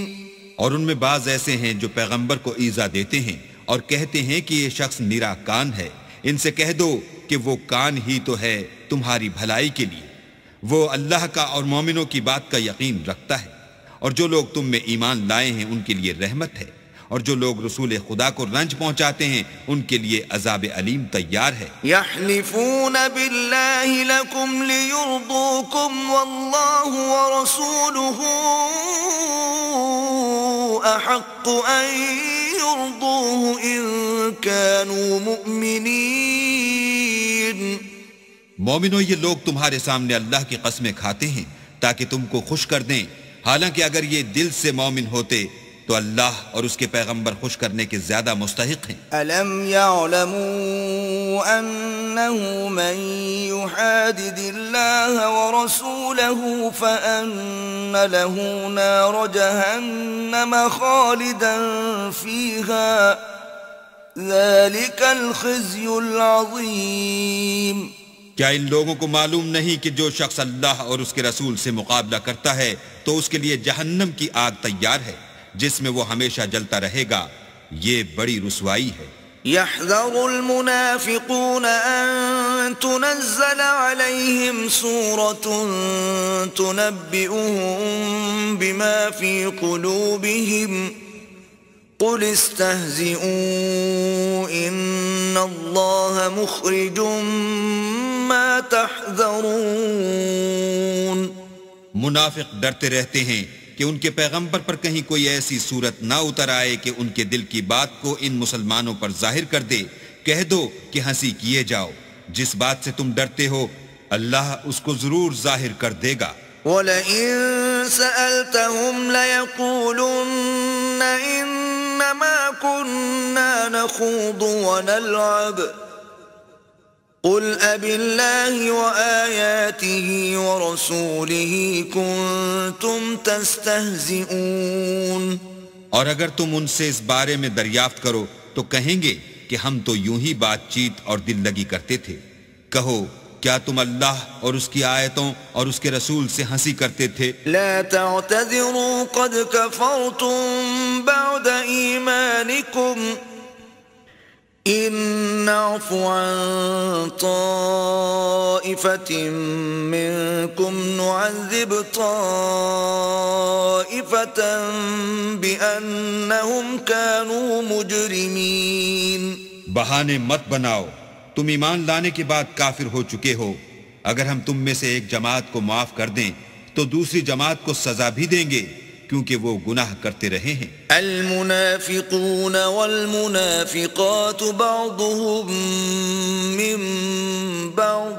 اور ان میں بعض ایسے ہیں جو پیغمبر کو ایذا دیتے ہیں اور کہتے ہیں کہ یہ شخص نرا کان ہے. ان سے کہہ دو کہ وہ کان ہی تو ہے تمہاری بھلائی کے لیے، وہ اللہ کا اور مومنوں کی بات کا یقین رکھتا ہے، اور جو لوگ تم میں ایمان لائے ہیں ان کے لیے رحمت ہے، اور جو لوگ رسول خدا کو رنج پہنچاتے ہیں ان کے لیے عذاب علیم تیار ہے. یحلفون باللہ لکم لیرضوکم واللہ ورسولہ احق ان ليرضوه إن كانوا مؤمنين. مومنو، یہ لوگ تمہارے سامنے اللہ کی قسمیں کھاتے ہیں تاکہ تم کو خوش کر دیں، حالانکہ اگر یہ دل سے مومن ہوتے تو اللہ اور اس کے پیغمبر خوش کرنے کے زیادہ مستحق ہیں۔ أَلَمْ يَعْلَمُوا أَنَّهُ مَنْ يُحَادِدِ اللَّهَ وَرَسُولَهُ فَأَنَّ لَهُ نَارَ جَهَنَّمَ خَالِدًا فِيهَا ذَلِكَ الْخِزْيُ الْعَظِيمُ۔ کیا ان لوگوں کو معلوم نہیں کہ جو شخص اللہ اور اس کے رسول سے مقابلہ کرتا ہے تو اس کے لیے جہنم کی آگ تیار ہے جس میں وہ ہمیشہ جلتا رہے گا، یہ بڑی رسوائی ہے۔ يحذر المنافقون أن تنزل عليهم سورة تنبئهم بما في قلوبهم قل استهزئوا إن الله مخرج ما تحذرون۔ منافق ڈرتے رہتے ہیں کہ ان کے پیغمبر پر کہیں کوئی ایسی صورت نہ اتر آئے کہ ان کے دل کی بات کو ان مسلمانوں پر ظاہر کر دے۔ کہہ دو کہ ہنسی کیے جاؤ، جس بات سے تم ڈرتے ہو اللہ اس کو ضرور ظاہر کر دے گا۔ وَلَئِن سَأَلْتَهُمْ لَيَقُولُنَّ إِنَّمَا كُنَّا نَخُوضُ وَنَلْعَبُ قُلْ أَبِاللَّهِ وَآيَاتِهِ وَرَسُولِهِ كُنتُمْ تَسْتَهْزِئُونَ۔ اور اگر تم ان سے اس بارے میں دریافت کرو تو کہیں گے کہ ہم تو یوں ہی بات چیت اور دل لگی کرتے تھے۔ کہو کیا تم اللہ اور اس کی آیتوں اور اس کے رسول سے ہنسی کرتے تھے؟ لا تعتذروا قد كفرتم بعد ایمانکم إن نعف عن طائفة منكم نعذب طائفة بأنهم كانوا مجرمين۔ بہانے مت بناؤ، تم ایمان لانے کے بعد کافر ہو چکے ہو۔ اگر ہم تم میں سے ایک جماعت کو معاف کر دیں تو دوسری جماعت کو سزا بھی دیں گے کیونکہ وہ گناہ کرتے رہے ہیں۔ المنافقون والمنافقات بعضهم من بعض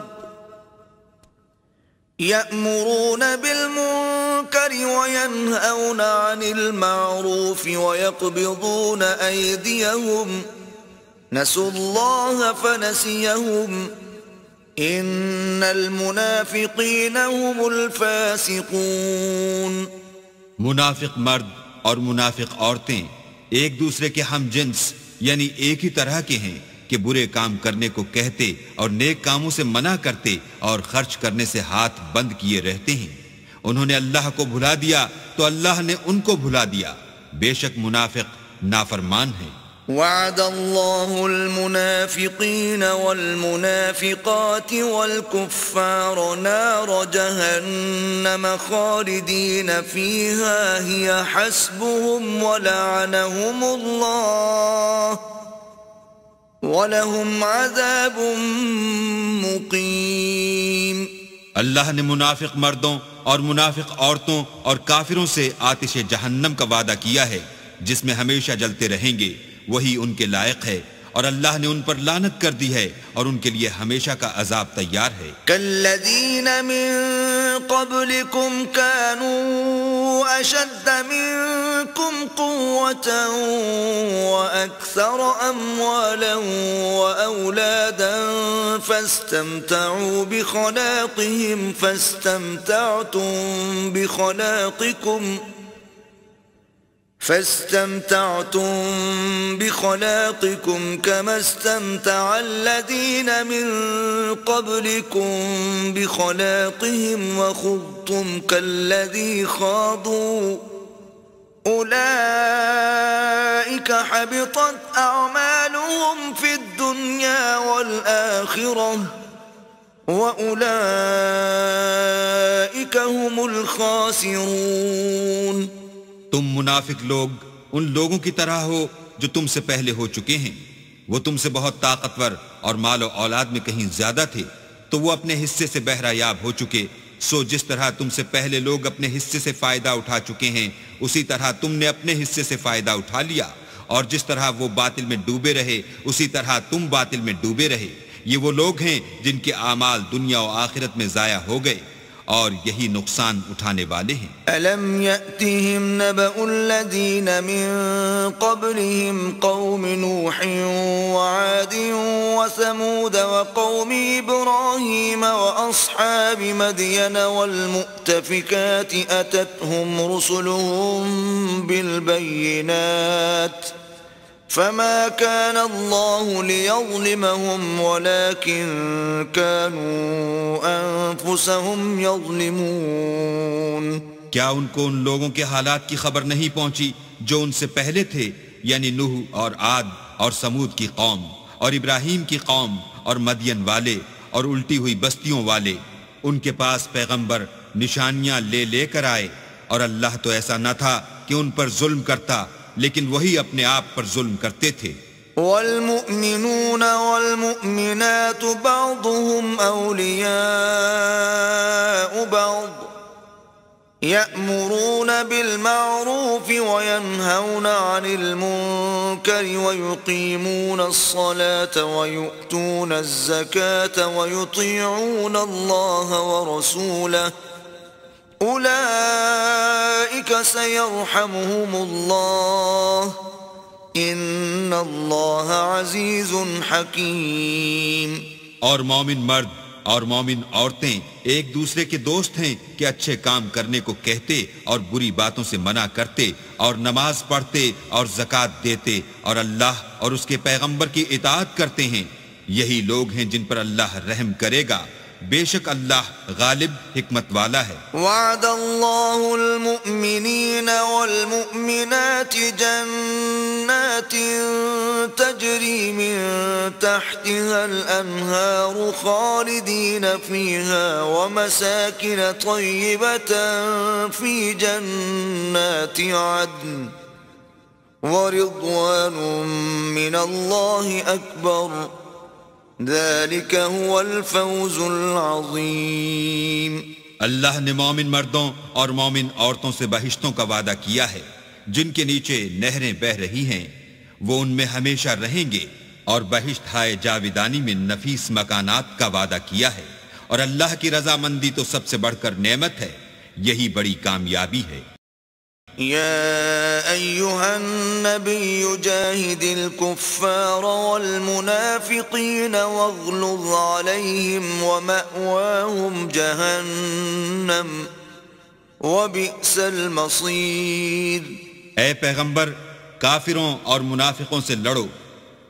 يأمرون بالمنكر وينهون عن المعروف ويقبضون أيديهم نسوا الله فنسيهم إن المنافقين هم الفاسقون۔ منافق مرد اور منافق عورتیں ایک دوسرے کے ہم جنس یعنی ایک ہی طرح کے ہیں کہ برے کام کرنے کو کہتے اور نیک کاموں سے منع کرتے اور خرچ کرنے سے ہاتھ بند کیے رہتے ہیں۔ انہوں نے اللہ کو بھلا دیا تو اللہ نے ان کو بھلا دیا، بے شک منافق نافرمان ہیں۔ وعد الله المنافقين والمنافقات والكفار نار جهنم خالدين فيها هي حسبهم ولعنهم الله ولهم عذاب مقيم۔ اللہ نے منافق مردوں اور منافق عورتوں اور کافروں سے آتش جہنم کا وعدہ کیا ہے جس میں ہمیشہ جلتے رہیں گے، وہی ان کے لائق ہے، اور اللہ نے ان پر لعنت کر دی ہے اور ان کے لیے ہمیشہ کا عذاب تیار ہے۔ كالذین من قبلكم كانوا اشد منكم قوة واكثر اموالا واولادا فاستمتعوا بخلاقكم كما استمتع الذين من قبلكم بخلاقهم وخضتم كالذي خاضوا أولئك حبطت أعمالهم في الدنيا والآخرة وأولئك هم الخاسرون۔ تم منافق لوگ ان لوگوں کی طرح ہو جو تم سے پہلے ہو چکے ہیں، وہ تم سے بہت طاقتور اور مال و اولاد میں کہیں زیادہ تھے تو وہ اپنے حصے سے بہرہ یاب ہو چکے، سو جس طرح تم سے پہلے لوگ اپنے حصے سے فائدہ اٹھا چکے ہیں اسی طرح تم نے اپنے حصے سے فائدہ اٹھا لیا، اور جس طرح وہ باطل میں ڈوبے رہے اسی طرح تم باطل میں ڈوبے رہے۔ یہ وہ لوگ ہیں جن کے اعمال دنیا و آخرت میں ضائع ہو گئے اور یہی نقصان اٹھانے والے ہیں۔ أَلَمْ يَأْتِهِمْ نَبَأُ الَّذِينَ مِن قَبْلِهِمْ قَوْمِ نُوحٍ وَعَادٍ وَثَمُودَ وَقَوْمِ إِبْرَاهِيمَ وَأَصْحَابِ مَدْيَنَ وَالْمُؤْتَفِكَاتِ أَتَتْهُمْ رُسُلُهُم بِالْبَيِّنَاتِ فما كان الله ليظلمهم ولكن كانوا أنفسهم يظلمون۔ کیا ان کو ان لوگوں کے حالات کی خبر نہیں پہنچی جو ان سے پہلے تھے، یعنی نوح اور عاد اور سمود کی قوم اور ابراہیم کی قوم اور مدین والے اور الٹی ہوئی بستیوں والے؟ ان کے پاس پیغمبر نشانیاں لے لے کر آئے، اور اللہ تو ایسا نہ تھا کہ ان پر ظلم کرتا، لیکن وہی اپنے آپ پر ظلم کرتے تھے۔ والمؤمنون والمؤمنات بعضهم أولياء بعض يأمرون بالمعروف وينهون عن المنكر ويقيمون الصلاة ويؤتون الزكاة ويطيعون الله ورسوله أولئك سيرحمهم الله إن الله عزيز حكيم۔ اور مومن مرد اور مومن عورتیں ایک دوسرے کے دوست ہیں کہ اچھے کام کرنے کو کہتے اور بری باتوں سے منع کرتے اور نماز پڑھتے اور زکوٰۃ دیتے اور اللہ اور اس کے پیغمبر کی اطاعت کرتے ہیں۔ یہی لوگ ہیں جن پر اللہ رحم کرے گا، بے شک اللہ غالب حکمت والا ہے۔ وعد اللہ المؤمنین والمؤمنات جنات تجری من تحتها الانہار خالدین فیہا ومساکن طیبة فی جنات عدن ورضوان من اللہ اکبر ذلك هو الفوز العظیم۔ اللہ نے مومن مردوں اور مومن عورتوں سے بہشتوں کا وعدہ کیا ہے جن کے نیچے نہریں بہہ رہی ہیں، وہ ان میں ہمیشہ رہیں گے، اور بہشت ہائے جاویدانی میں نفیس مکانات کا وعدہ کیا ہے، اور اللہ کی رضامندی تو سب سے بڑھ کر نعمت ہے، یہی بڑی کامیابی ہے۔ يا أيها النبي جاهد الكفار والمنافقين واغلظ عليهم ومأواهم جهنم وبئس المصير۔ اے پیغمبر، کافروں اور منافقوں سے لڑو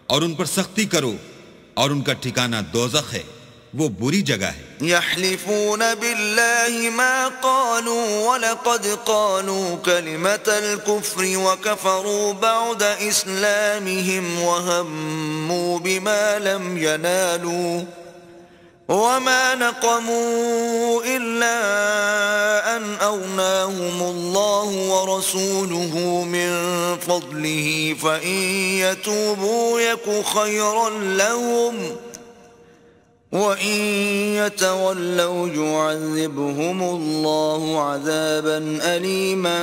اور ان پر سختی کرو، اور ان کا ٹھکانہ دوزخ ہے، وہ بری جگہ ہے۔ يحلفون بالله ما قالوا ولقد قالوا كلمة الكفر وكفروا بعد إسلامهم وهموا بما لم ينالوا وما نقموا إلا أن أغناهم الله ورسوله من فضله فإن يتوبوا يك خيرا لهم وَإِن يَتَوَلَّوْا يُعَذِّبْهُمُ اللَّهُ عَذَابًا أَلِيمًا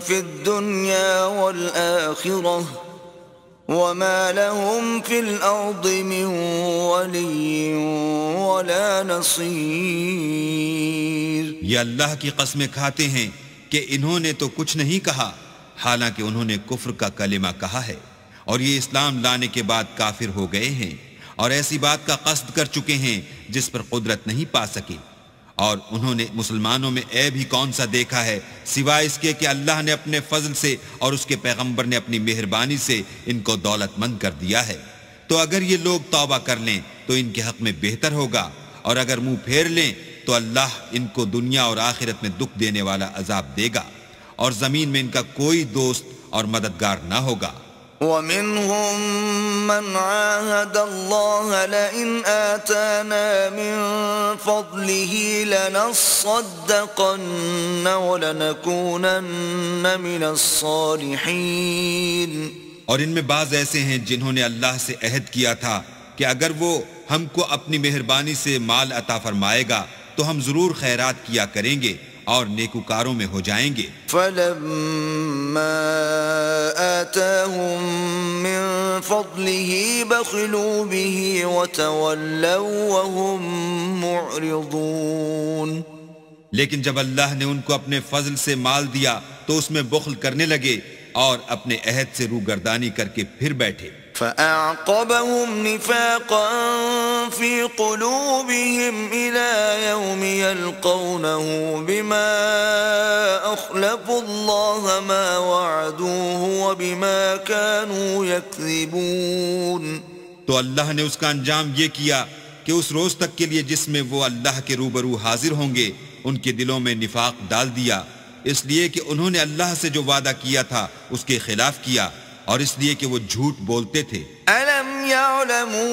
فِي الدُّنْيَا وَالْآخِرَةِ وَمَا لَهُمْ فِي الْأَرْضِ مِنْ وَلِيٍّ وَلَا نَصِيرٍ۔ یہ اللہ کی قسمیں کھاتے ہیں کہ انہوں نے تو کچھ نہیں کہا، حالانکہ انہوں نے کفر کا کلمہ کہا ہے، اور یہ اسلام لانے کے بعد کافر ہو گئے ہیں، اور ایسی بات کا قصد کر چکے ہیں جس پر قدرت نہیں پا سکے، اور انہوں نے مسلمانوں میں عیب ہی کون سا دیکھا ہے سوائے اس کے کہ اللہ نے اپنے فضل سے اور اس کے پیغمبر نے اپنی مہربانی سے ان کو دولت مند کر دیا ہے۔ تو اگر یہ لوگ توبہ کر لیں تو ان کے حق میں بہتر ہوگا، اور اگر منہ پھیر لیں تو اللہ ان کو دنیا اور آخرت میں دکھ دینے والا عذاب دے گا، اور زمین میں ان کا کوئی دوست اور مددگار نہ ہوگا۔ وَمِنْهُمْ مَنْ عَاهَدَ اللَّهَ لَئِنْ آتَانَا مِنْ فَضْلِهِ لَنَصَّدَّقَنَّ وَلَنَكُونَنَّ مِنَ الصَّالِحِينَ۔ اور ان میں بعض ایسے ہیں جنہوں نے اللہ سے عہد کیا تھا کہ اگر وہ ہم کو اپنی مہربانی سے مال عطا فرمائے گا تو ہم ضرور خیرات کیا کریں گے اور نیکوکاروں میں ہو جائیں گے۔ فَلَمَّا آتَاهُم فضله بخلوا به وتولوا وهم معرضون. لیکن جب اللہ نے ان کو اپنے فضل سے مال دیا تو اس میں بخل کرنے لگے اور اپنے عہد سے روگردانی کر کے پھر بیٹھے. فأعقبهم نفاقا في قلوبهم إلى يوم يلقونه بما أخلفوا الله ما وعدوه وبما كانوا يكذبون. تو اللہ نے اس کا انجام یہ کیا کہ اس روز تک کے لیے جس میں وہ اللہ کے روبرو حاضر ہوں گے ان کے دلوں میں نفاق ڈال دیا، اس لیے کہ انہوں نے اللہ سے جو وعدہ کیا تھا اس کے خلاف کیا، اور اس لیے کہ وہ جھوٹ بولتے تھے. أَلَمْ يَعْلَمُوا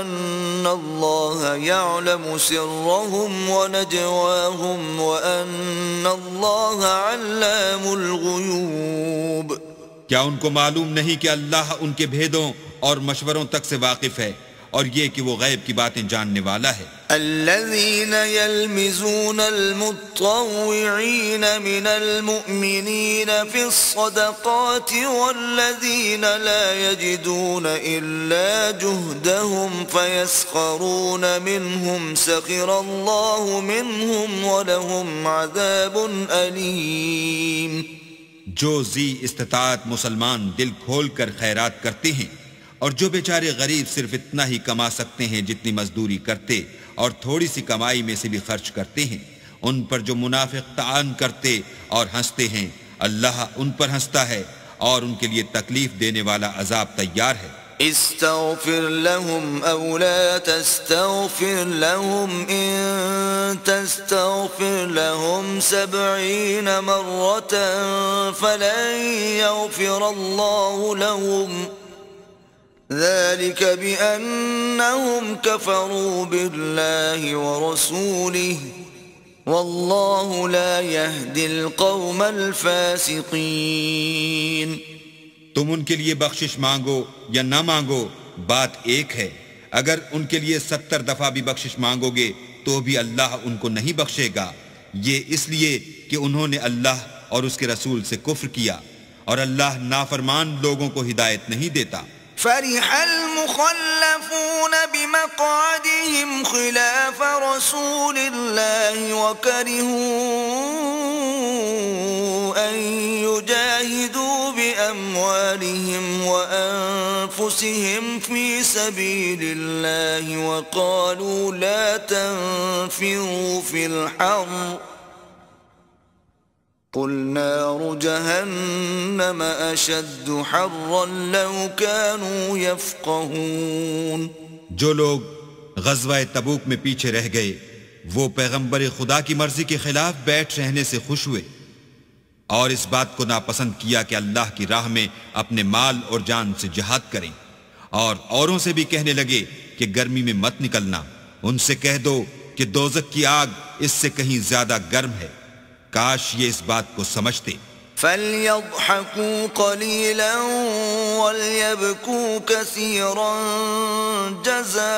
أَنَّ اللَّهَ يَعْلَمُ سِرَّهُمْ وَنَجْوَاهُمْ وَأَنَّ اللَّهَ عَلَّامُ الْغُيُوبِ. کیا ان کو معلوم نہیں کہ اللہ ان کے بھیدوں اور مشوروں تک سے واقف ہے، اور یہ کہ وہ غیب کی باتیں جاننے والا ہے. الذين يلمزون المطوعين من المؤمنين في الصدقات والذين لا يجدون إلا جهدهم فيسخرون منهم سخر الله منهم ولهم عذاب أليم. جو ذی استطاعت مسلمان دل کھول کر خیرات کرتے ہیں، اور جو بیچارے غریب صرف اتنا ہی کما سکتے ہیں جتنی مزدوری کرتے اور تھوڑی سی کمائی میں سے بھی خرچ کرتے ہیں، ان پر جو منافق طعن کرتے اور ہنستے ہیں، اللہ ان پر ہنستا ہے اور ان کے لیے تکلیف دینے والا عذاب تیار ہے. استغفر لهم او لا تستغفر لهم ان تستغفر لهم 70 مرة فلن يغفر الله لهم ذلك بأنهم كفروا بالله ورسوله والله لا يهدي القوم الفاسقين. تم ان کے لیے بخشش مانگو یا نہ مانگو، بات ایک ہے. اگر ان کے لیے 70 دفعہ بھی بخشش مانگو گے تو بھی اللہ ان کو نہیں بخشے گا، یہ اس لیے کہ انہوں نے اللہ اور اس کے رسول سے کفر کیا، اور اللہ نافرمان لوگوں کو ہدایت نہیں دیتا. فرح المخلفون بمقعدهم خلاف رسول الله وكرهوا أن يجاهدوا بأموالهم وأنفسهم في سبيل الله وقالوا لا تنفروا في الحر قل نار جهنم أشد حرا لو كانوا يفقهون. جو لوگ غزوہ تبوک میں پیچھے رہ گئے وہ پیغمبر خدا کی مرضی کے خلاف بیٹھ رہنے سے خوش ہوئے اور اس بات کو ناپسند کیا کہ اللہ کی راہ میں اپنے مال اور جان سے جہاد کریں، اور اوروں سے بھی کہنے لگے کہ گرمی میں مت نکلنا. ان سے کہہ دو کہ دوزخ کی آگ اس سے کہیں زیادہ گرم ہے. کاش یہ اس بات کو سمجھتے. فَلْيَضْحَكُوا قَلِيلًا وَلْيَبْكُوا كَثِيرًا جَزَاءً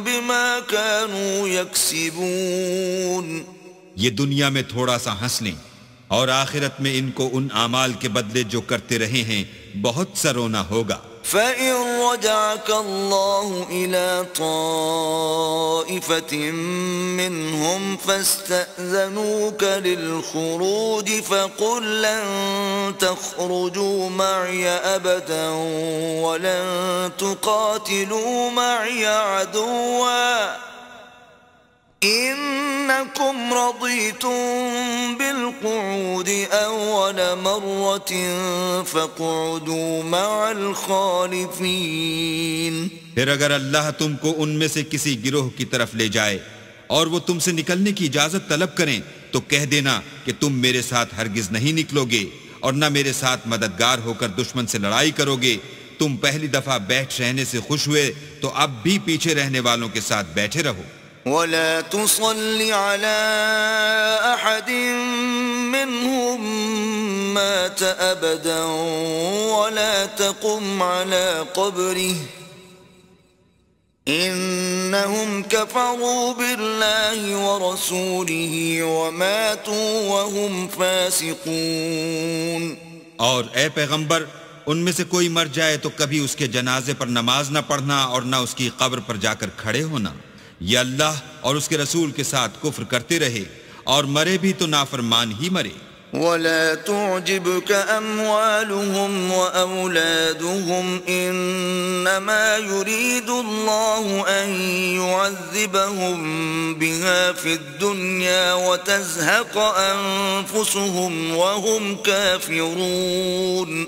بِمَا كَانُوا يَكْسِبُونَ. یہ دنیا میں تھوڑا سا ہنس لیں اور آخرت میں ان کو ان اعمال کے بدلے جو کرتے رہے ہیں بہت سا رونا ہوگا. فَإِن رَجَعَكَ اللَّهُ إِلَى طَائِفَةٍ مِّنْهُمْ فَاسْتَأْذَنُوكَ لِلْخُرُوجِ فَقُل لَّن تَخْرُجُوا مَعِيَ أَبَدًا وَلَن تُقَاتِلُوا مَعِيَ عَدُوًّا إِنَّكُمْ رَضِيتُم بِالْقُعُودِ أَوَّلَ مَرَّةٍ فَاقْعُدُوا مَعَ الْخَالِفِينَ. پھر اگر اللہ تم کو ان میں سے کسی گروہ کی طرف لے جائے اور وہ تم سے نکلنے کی اجازت طلب کریں تو کہہ دینا کہ تم میرے ساتھ ہرگز نہیں نکلو گے اور نہ میرے ساتھ مددگار ہو کر دشمن سے لڑائی کرو گے. تم پہلی دفعہ بیٹھ رہنے سے خوش ہوئے تو اب بھی پیچھے رہنے والوں کے ساتھ بیٹھے رہو. ولا تصل على أحد منهم مات أبدا ولا تقم على قبره إنهم كفروا بالله ورسوله وماتوا وهم فاسقون. اور اے پیغمبر، ان میں سے کوئی مر جائے تو کبھی اس کے جنازے پر نماز نہ پڑھنا اور نہ اس کی قبر پر جا کر کھڑے ہونا. یہ اللہ اور اس کے رسول کے ساتھ کفر کرتے رہے اور مرے بھی تو نافرمان ہی مرے. ولا تعجبك أموالهم وأولادهم إنما يريد الله أن يعذبهم بها في الدنيا وتزهق أنفسهم وهم كافرون.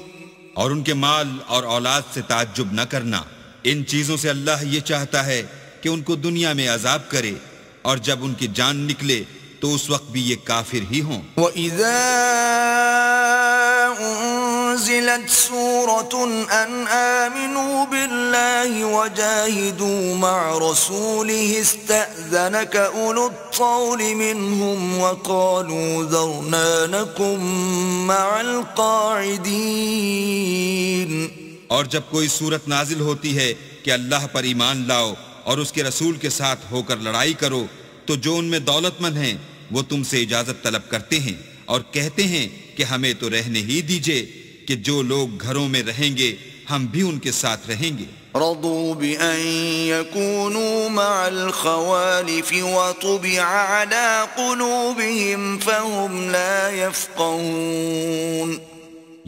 اور ان کے مال اور اولاد سے تعجب نہ کرنا، ان چیزوں سے اللہ یہ چاہتا ہے کہ ان کو دنیا میں عذاب کرے، اور جب ان کی جان نکلے تو اس وقت بھی یہ کافر ہی ہوں. وَإِذَا أُنزِلَتْ سُورَةٌ أَنْ آمِنُوا بِاللَّهِ وَجَاهِدُوا مَعَ رَسُولِهِ اسْتَأْذَنَكَ أُولُو الطَّوْلِ مِنْهُمْ وَقَالُوا ذَرْنَا نَكُن مَّعَ الْقَاعِدِينَ. اور جب کوئی صورت نازل ہوتی ہے کہ اللہ پر ایمان لاؤ اور اس کے رسول کے ساتھ ہو کر لڑائی کرو، تو جو ان میں دولت مند ہیں وہ تم سے اجازت طلب کرتے ہیں اور کہتے ہیں کہ ہمیں تو رہنے ہی دیجئے، کہ جو لوگ گھروں میں رہیں گے ہم بھی ان کے ساتھ رہیں گے. رضوا بأن يكونوا مع الخوالف وطبع على قلوبهم فهم لا يفقهون.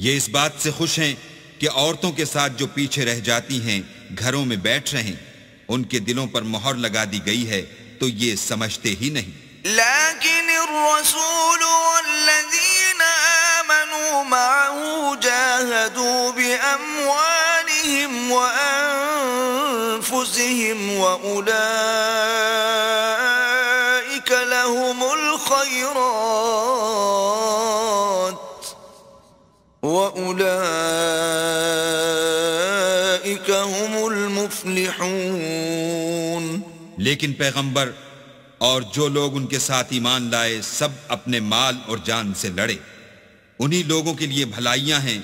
یہ اس بات سے خوش ہیں کہ عورتوں کے ساتھ جو پیچھے رہ جاتی ہیں گھروں میں بیٹھ رہیں، ان کے دلوں پر مہر لگا دی گئی ہے تو یہ سمجھتے ہی نہیں. لیکن الرسول والذین آمنوا معه جاہدوا بأموالهم وأنفسهم وأولئك لهم الخيرات وأولئك هم المفلحون. لیکن پیغمبر اور جو لوگ ان کے ساتھ ایمان لائے سب اپنے مال اور جان سے لڑے، انہی لوگوں کے لیے بھلائیاں ہیں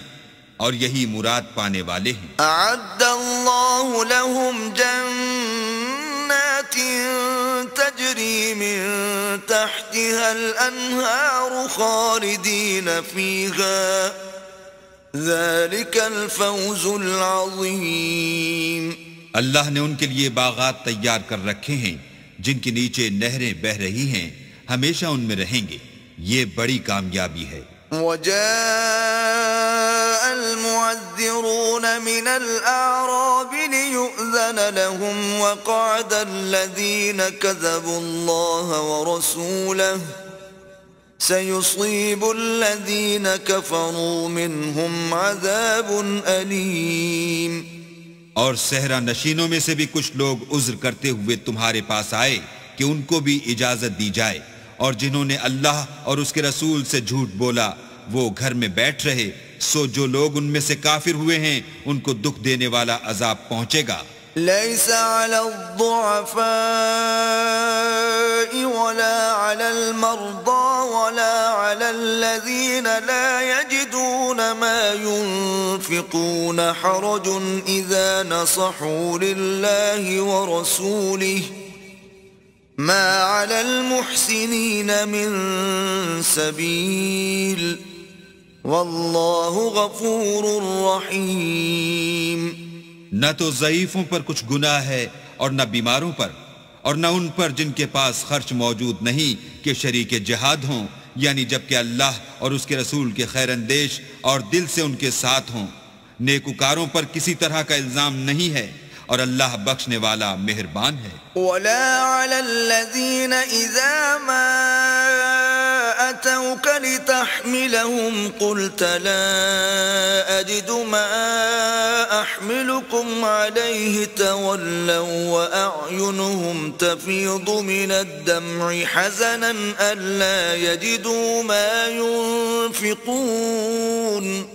اور یہی مراد پانے والے ہیں. اعد اللہ لهم جنات تجری من تحتها الانہار خالدین فیہا ذلك الفوز العظیم. اللہ نے ان کے لیے باغات تیار کر رکھے ہیں جن کے نیچے نہریں بہ رہی ہیں، ہمیشہ ان میں رہیں گے، یہ بڑی کامیابی ہے. وجاء المعذرون من الأعراب ليؤذن لهم وقعد الذين كذبوا الله ورسوله سيصيب الذين كفروا منهم عذاب أليم. اور صحرا نشینوں میں سے بھی کچھ لوگ عذر کرتے ہوئے تمہارے پاس آئے کہ ان کو بھی اجازت دی جائے، اور جنہوں نے اللہ اور اس کے رسول سے جھوٹ بولا وہ گھر میں بیٹھ رہے، سو جو لوگ ان میں سے کافر ہوئے ہیں ان کو دکھ دینے والا عذاب پہنچے گا. ليس على الضعفاء ولا على المرضى ولا على الذين لا يجدون ما ينفقون حرج إذا نصحوا لله ورسوله ما على المحسنين من سبيل والله غفور رحيم. نہ تو ضعیفوں پر کچھ گناہ ہے اور نہ بیماروں پر، اور نہ ان پر جن کے پاس خرچ موجود نہیں کہ شریک جہاد ہوں، یعنی جبکہ اللہ اور اس کے رسول کے خیر اندیش اور دل سے ان کے ساتھ ہوں. نیکوکاروں پر کسی طرح کا الزام نہیں ہے اور اللہ بخشنے والا مہربان ہے. ولا على الذين إذا ما أتوك لتحملهم قلت لا أجد ما أحملكم عليه تولوا وأعينهم تفيض من الدمع حزنا ألا يجدوا ما ينفقون.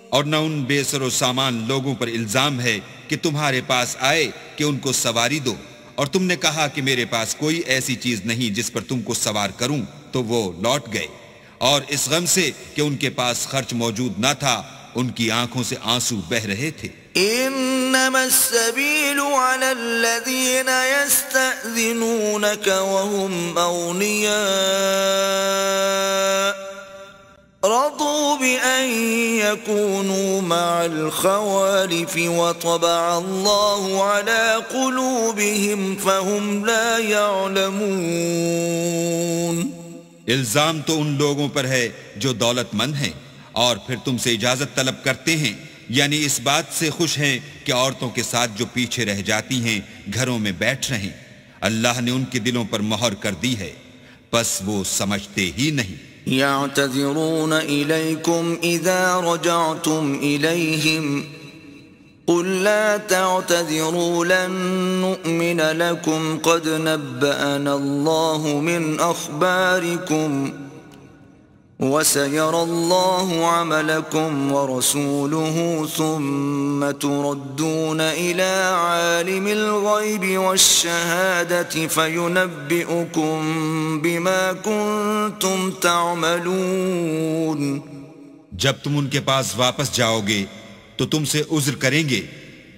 اور نہ ان بے سر و سامان لوگوں پر الزام ہے کہ تمہارے پاس آئے کہ ان کو سواری دو، اور تم نے کہا کہ میرے پاس کوئی ایسی چیز نہیں جس پر تم کو سوار کروں، تو وہ لوٹ گئے، اور اس غم سے کہ ان کے پاس خرچ موجود نہ تھا ان کی آنکھوں سے آنسو بہ رہے تھے. إنما السبيل على الذين يستأذنونك وهم أغنياء رضوا بأن يكونوا مع الخوالف وطبع الله على قلوبهم فهم لا يعلمون. الزام تو ان لوگوں پر ہے جو دولت مند ہیں اور پھر تم سے اجازت طلب کرتے ہیں، یعنی اس بات سے خوش ہیں کہ عورتوں کے ساتھ جو پیچھے رہ جاتی ہیں گھروں میں بیٹھ رہیں. اللہ نے ان کے دلوں پر مہر کر دی ہے، پس وہ سمجھتے ہی نہیں. يعتذرون إليكم إذا رجعتم إليهم قل لا تعتذروا لن نؤمن لكم قد نبأنا الله من أخباركم وسيرى الله عملكم ورسوله ثم تردون إلى عالم الغيب والشهادة فينبئكم بما كنتم تعملون. جب تم ان کے پاس واپس جاؤ گے تو تم سے عذر کریں گے،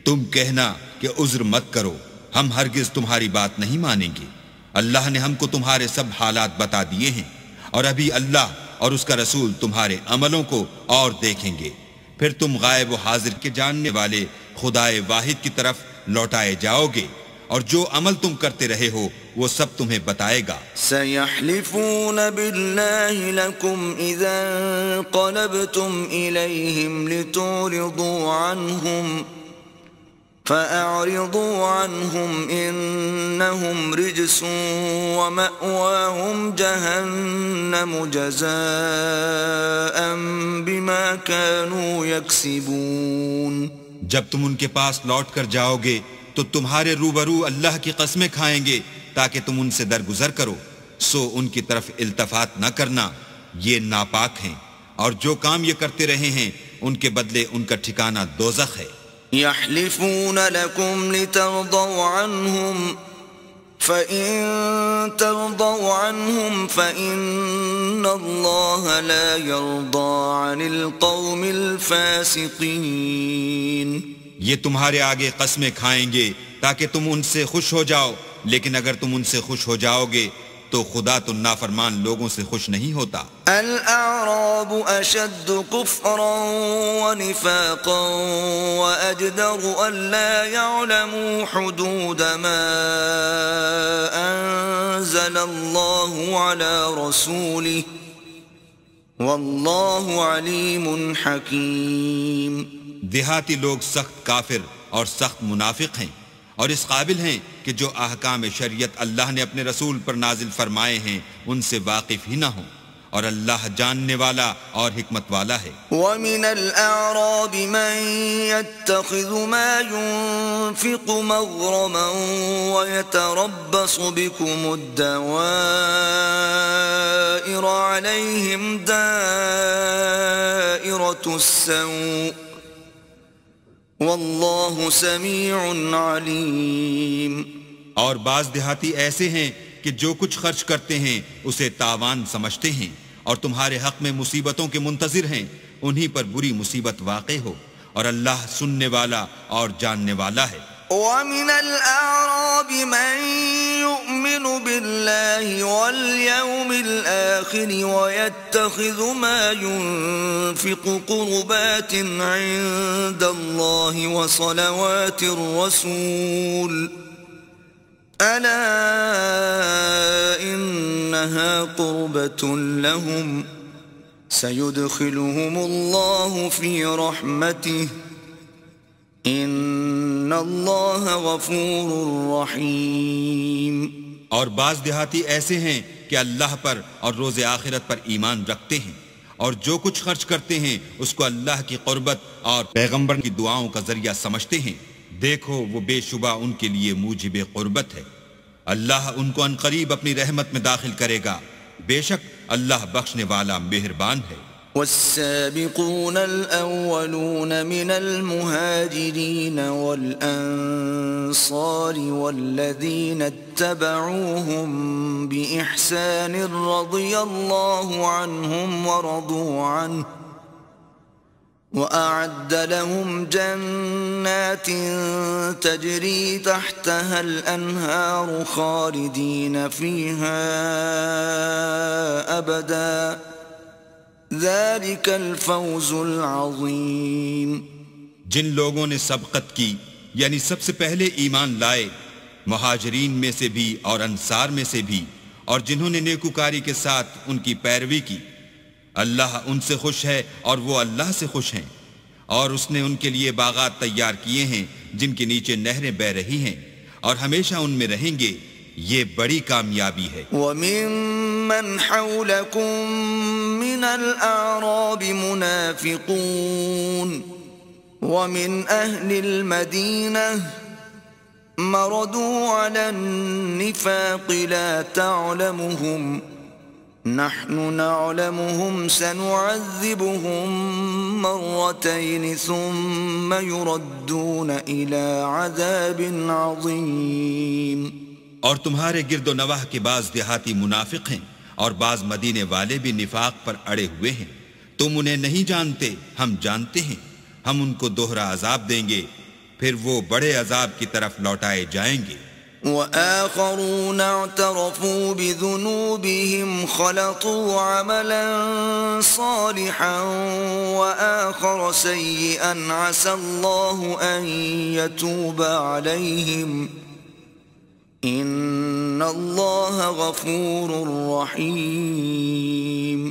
تم کہنا کہ عذر مت کرو، ہم ہرگز تمہاری بات نہیں مانیں گے. اللہ نے ہم کو تمہارے سب حالات بتا دیے ہیں، اور ابھی اللہ اور اس کا رسول تمہارے عملوں کو اور دیکھیں گے، پھر تم غائب و حاضر کے جاننے والے خدائے واحد کی طرف لوٹائے جاؤ گے، اور جو عمل تم کرتے رہے ہو وہ سب تمہیں بتائے گا. سيحلفون بالله لكم إذا انقلبتم إليهم لتعرضوا عنهم فأعرضوا عنهم إنهم رجس ومأواهم جهنم جزاء بما كانوا يكسبون. جب تم ان کے پاس لوٹ کر جاؤ گے تو تمہارے روبرو اللہ کی قسمیں کھائیں گے تاکہ تم ان سے درگزر کرو، سو ان کی طرف التفات نہ کرنا، یہ ناپاک ہیں، اور جو کام یہ کرتے رہے ہیں ان کے بدلے ان کا ٹھکانہ دوزخ ہے. يحلفون لكم لترضوا عنهم فإن ترضوا عنهم فإن الله لا يرضى عن القوم الفاسقين. یہ تمہارے آگے قسمیں کھائیں گے تاکہ تم ان سے خوش ہو جاؤ، لیکن اگر تم ان سے خوش ہو جاؤ گے تو خدا تو نافرمان لوگوں سے خوش نہیں ہوتا. الأعراب أشد كفرا ونفاقا وأجدر ألا يعلموا حدود ما أنزل الله على رسوله والله عليم حكيم. دیہاتی لوگ سخت کافر اور سخت منافق ہیں، اور اس قابل ہیں کہ جو احکام شریعت اللہ نے اپنے رسول پر نازل فرمائے ہیں ان سے واقف ہی نہ ہوں، اور اللہ جاننے والا اور حکمت والا ہے. وَمِنَ الْأَعْرَابِ مَن يَتَّخِذُ مَا يُنفِقُ مَغْرَمًا وَيَتَرَبَّصُ بِكُمُ الدَّوَائِرَ عَلَيْهِمْ دَائِرَةُ السَّوْءِ واللہ سمیع علیم. اور بعض دیہاتی ایسے ہیں کہ جو کچھ خرچ کرتے ہیں اسے تاوان سمجھتے ہیں، اور تمہارے حق میں مصیبتوں کے منتظر ہیں، انہی پر بری مصیبت واقع ہو، اور اللہ سننے والا اور جاننے والا ہے. وَمِنَ الْأَعْرَابِ مَن يُؤْمِنُ بِاللَّهِ وَالْيَوْمِ الْآخِرِ وَيَتَّخِذُ مَا يُنفِقُ قُرُبَاتٍ عِندَ اللَّهِ وَصَلَوَاتِ الرَّسُولِ أَلَا إِنَّهَا قُرْبَةٌ لَهُمْ سَيُدْخِلُهُمُ اللَّهُ فِي رَحْمَتِهِ ان اللہ غفور رحیم. اور بعض دیہاتی ایسے ہیں کہ اللہ پر اور روز آخرت پر ایمان رکھتے ہیں، اور جو کچھ خرچ کرتے ہیں اس کو اللہ کی قربت اور پیغمبر کی دعاؤں کا ذریعہ سمجھتے ہیں. دیکھو وہ بے شبہ ان کے لیے موجب قربت ہے. اللہ ان کو عنقریب اپنی رحمت میں داخل کرے گا، بے شک اللہ بخشنے والا مہربان ہے. والسابقون الأولون من المهاجرين والأنصار والذين اتبعوهم بإحسان رضي الله عنهم ورضوا عنه وأعد لهم جنات تجري تحتها الأنهار خالدين فيها أبدا ذلك الفوز العظيم۔ جن لوگوں نے سبقت کی یعنی سب سے پہلے ایمان لائے، مہاجرین میں سے بھی اور انصار میں سے بھی، اور جنہوں نے نیکوکاری کے ساتھ ان کی پیروی کی، اللہ ان سے خوش ہے اور وہ اللہ سے خوش ہیں، اور اس نے ان کے لیے باغات تیار کیے ہیں جن کے نیچے نہریں بہ رہی ہیں، اور ہمیشہ ان میں رہیں گے، یہ بڑی کامیابی ہے۔ وَمِمَّنْ حَوْلَكُمْ مِنَ الْأَعْرَابِ مُنَافِقُونَ وَمِنْ أَهْلِ الْمَدِينَةِ مَرَدُوا عَلَى النِّفَاقِ لَا تَعْلَمُهُمْ نَحْنُ نَعْلَمُهُمْ سَنُعَذِّبُهُمْ مَرَّتَيْنِ ثُمَّ يُرَدُّونَ إِلَى عَذَابٍ عَظِيمٍ۔ اور تمہارے گرد و نواح کے بعض دیہاتی منافق ہیں اور بعض مدینے والے بھی نفاق پر اڑے ہوئے ہیں، تم انہیں نہیں جانتے، ہم جانتے ہیں، ہم ان کو دوہرا عذاب دیں گے، پھر وہ بڑے عذاب کی طرف لوٹائے جائیں گے۔ وآخرون اعترفوا بذنوبهم خلطوا عملا صالحا وآخر سيئا عسى الله أن يتوب عليهم إن الله غفور رحيم۔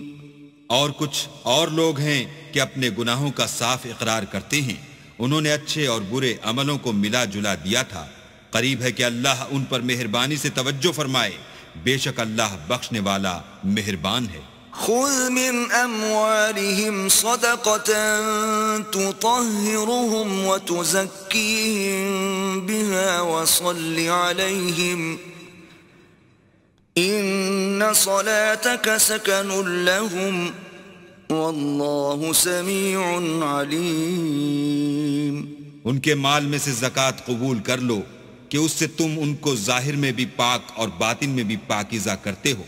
اور کچھ اور لوگ ہیں کہ اپنے گناہوں کا صاف اقرار کرتے ہیں، انہوں نے اچھے اور برے عملوں کو ملا جلا دیا تھا، قریب ہے کہ اللہ ان پر مہربانی سے توجہ فرمائے، بے شک اللہ بخشنے والا مہربان ہے۔ خذ من اموالهم صدقة تطهرهم وتزكيهم بها وصل عليهم ان صلاتك سكن لهم والله سميع عليم۔ ان کے مال میں سے زکوٰۃ قبول کر لو کہ اس سے تم ان کو ظاہر میں بھی پاک اور باطن میں بھی پاکیزہ کرتے ہو،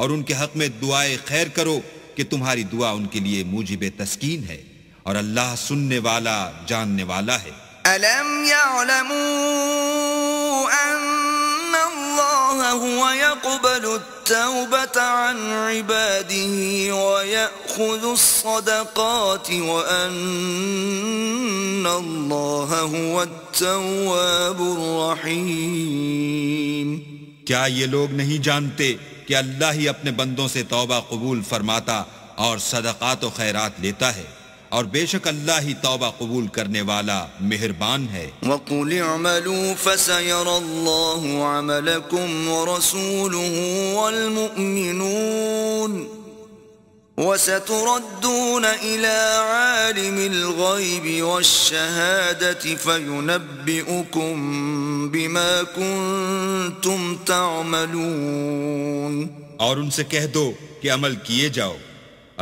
اور ان کے حق میں دعائے خیر کرو کہ تمہاری دعا ان کے لیے موجب تسکین ہے، اور اللہ سننے والا جاننے والا ہے۔ أَلَمْ يَعْلَمُوا أَنَّ اللَّهَ هُوَ يَقْبَلُ التَّوْبَةَ عَنْ عِبَادِهِ وَيَأْخُذُ الصَّدَقَاتِ وَأَنَّ اللَّهَ هُوَ التَّوَّابُ الرَّحِيمُ۔ کیا یہ لوگ نہیں جانتے کہ اللہ ہی اپنے بندوں سے توبہ قبول فرماتا اور صدقات و خیرات لیتا ہے، اور بے شک اللہ ہی توبہ قبول کرنے والا مہربان ہے۔ وَقُلِ اعْمَلُوا فَسَيَرَى اللَّهُ عَمَلَكُمْ وَرَسُولُهُ وَالْمُؤْمِنُونَ وَسَتُرَدُّونَ إِلَى عَالِمِ الْغَيْبِ وَالشَّهَادَةِ فَيُنَبِّئُكُم بِمَا كُنتُمْ تَعْمَلُونَ۔ اور ان سے کہہ دو کہ عمل کیے جاؤ،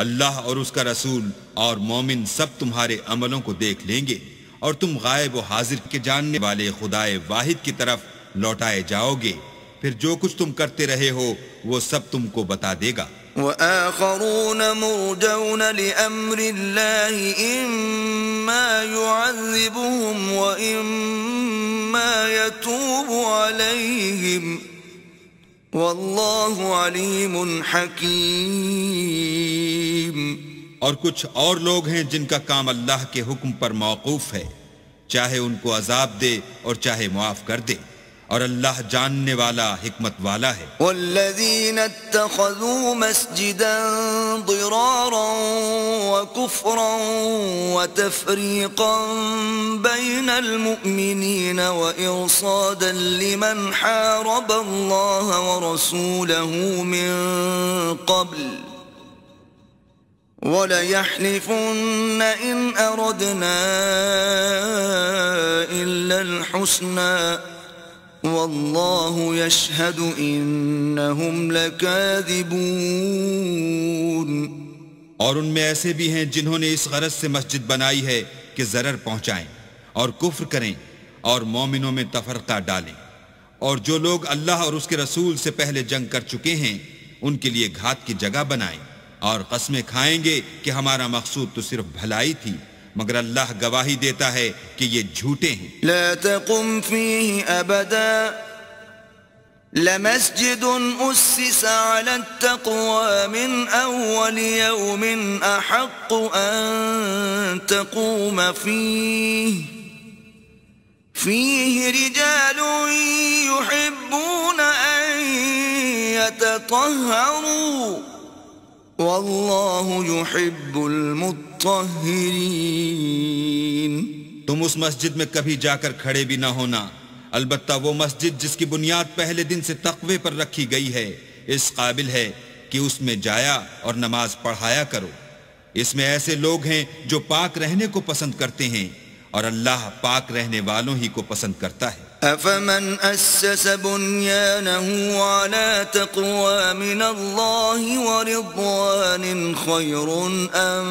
اللہ اور اس کا رسول اور مومن سب تمہارے عملوں کو دیکھ لیں گے، اور تم غائب و حاضر کے جاننے والے خدائے واحد کی طرف لوٹائے جاؤ گے، پھر جو کچھ تم کرتے رہے ہو وہ سب تم کو بتا دے گا۔ وآخرون مرجون لأمر الله إما يعذبهم وإما يتوب عليهم والله عليم حكيم۔ اور کچھ اور لوگ ہیں جن کا کام اللہ کے حکم پر موقوف ہے، چاہے ان کو عذاب دے اور چاہے معاف کر دے، اور اللہ جاننے والا حکمت والا ہے۔ والذین اتخذوا مسجدا ضرارا وكفرا وتفریقا بین المؤمنین وإرصادا لمن حارب اللہ ورسوله من قبل وَلَيَحْلِفُنَّ إِنْ أَرَدْنَا إِلَّا الْحُسْنَى وَاللَّهُ يَشْهَدُ إِنَّهُمْ لَكَاذِبُونَ۔ اور ان میں ایسے بھی ہیں جنہوں نے اس غرض سے مسجد بنائی ہے کہ ضرر پہنچائیں اور کفر کریں اور مومنوں میں تفرقہ ڈالیں، اور جو لوگ اللہ اور اس کے رسول سے پہلے جنگ کر چکے ہیں ان کے لیے گھات کی جگہ بنائیں، اور قسمیں کھائیں گے کہ ہمارا مقصود تو صرف بھلائی تھی، مگر اللہ گواہی دیتا ہے کہ یہ جھوٹے ہیں۔ لا تقم فيه أبدا لمسجد أسس على التقوى من أول يوم أحق أن تقوم فيه رجال يحبون أن يتطهروا والله يحب المطهرين۔ تم اس مسجد میں کبھی جا کر کھڑے بھی نہ ہونا، البتہ وہ مسجد جس کی بنیاد پہلے دن سے تقوی پر رکھی گئی ہے اس قابل ہے کہ اس میں جایا اور نماز پڑھایا کرو۔ اس میں ایسے لوگ ہیں جو پاک رہنے کو پسند کرتے ہیں اور اللہ پاک رہنے والوں ہی کو پسند کرتا ہے۔ أفمن أسس بنيانه على تقوى من الله ورضوان خير أم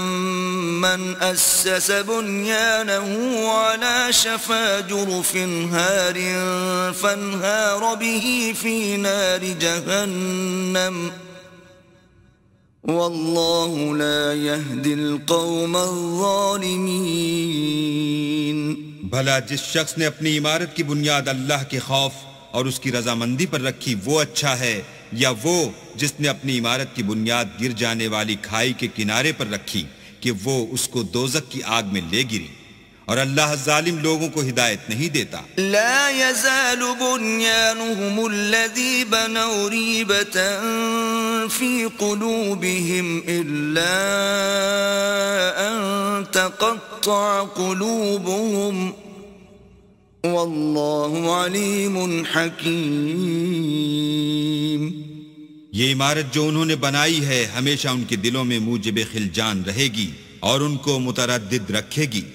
من أسس بنيانه على شفا جرف هار فانهار به في نار جهنم والله لا يهدي القوم الظالمين۔ بھلا جس شخص نے اپنی عمارت کی بنیاد اللہ کے خوف اور اس کی رضامندی پر رکھی وہ اچھا ہے، یا وہ جس نے اپنی عمارت کی بنیاد گر جانے والی کھائی کے کنارے پر رکھی کہ وہ اس کو دوزخ کی آگ میں لے گری، اور اللہ ظالم لوگوں کو ہدایت نہیں دیتا۔ لا يزال بنيانهم الذي بنوا ريبة في قلوبهم إلا أن تقطع قلوبهم والله عليم حكيم۔ یہ عمارت جو انہوں نے بنائی ہے ہمیشہ ان کے دلوں میں موجب خلجان رہے گی اور ان کو متردد رکھے گی،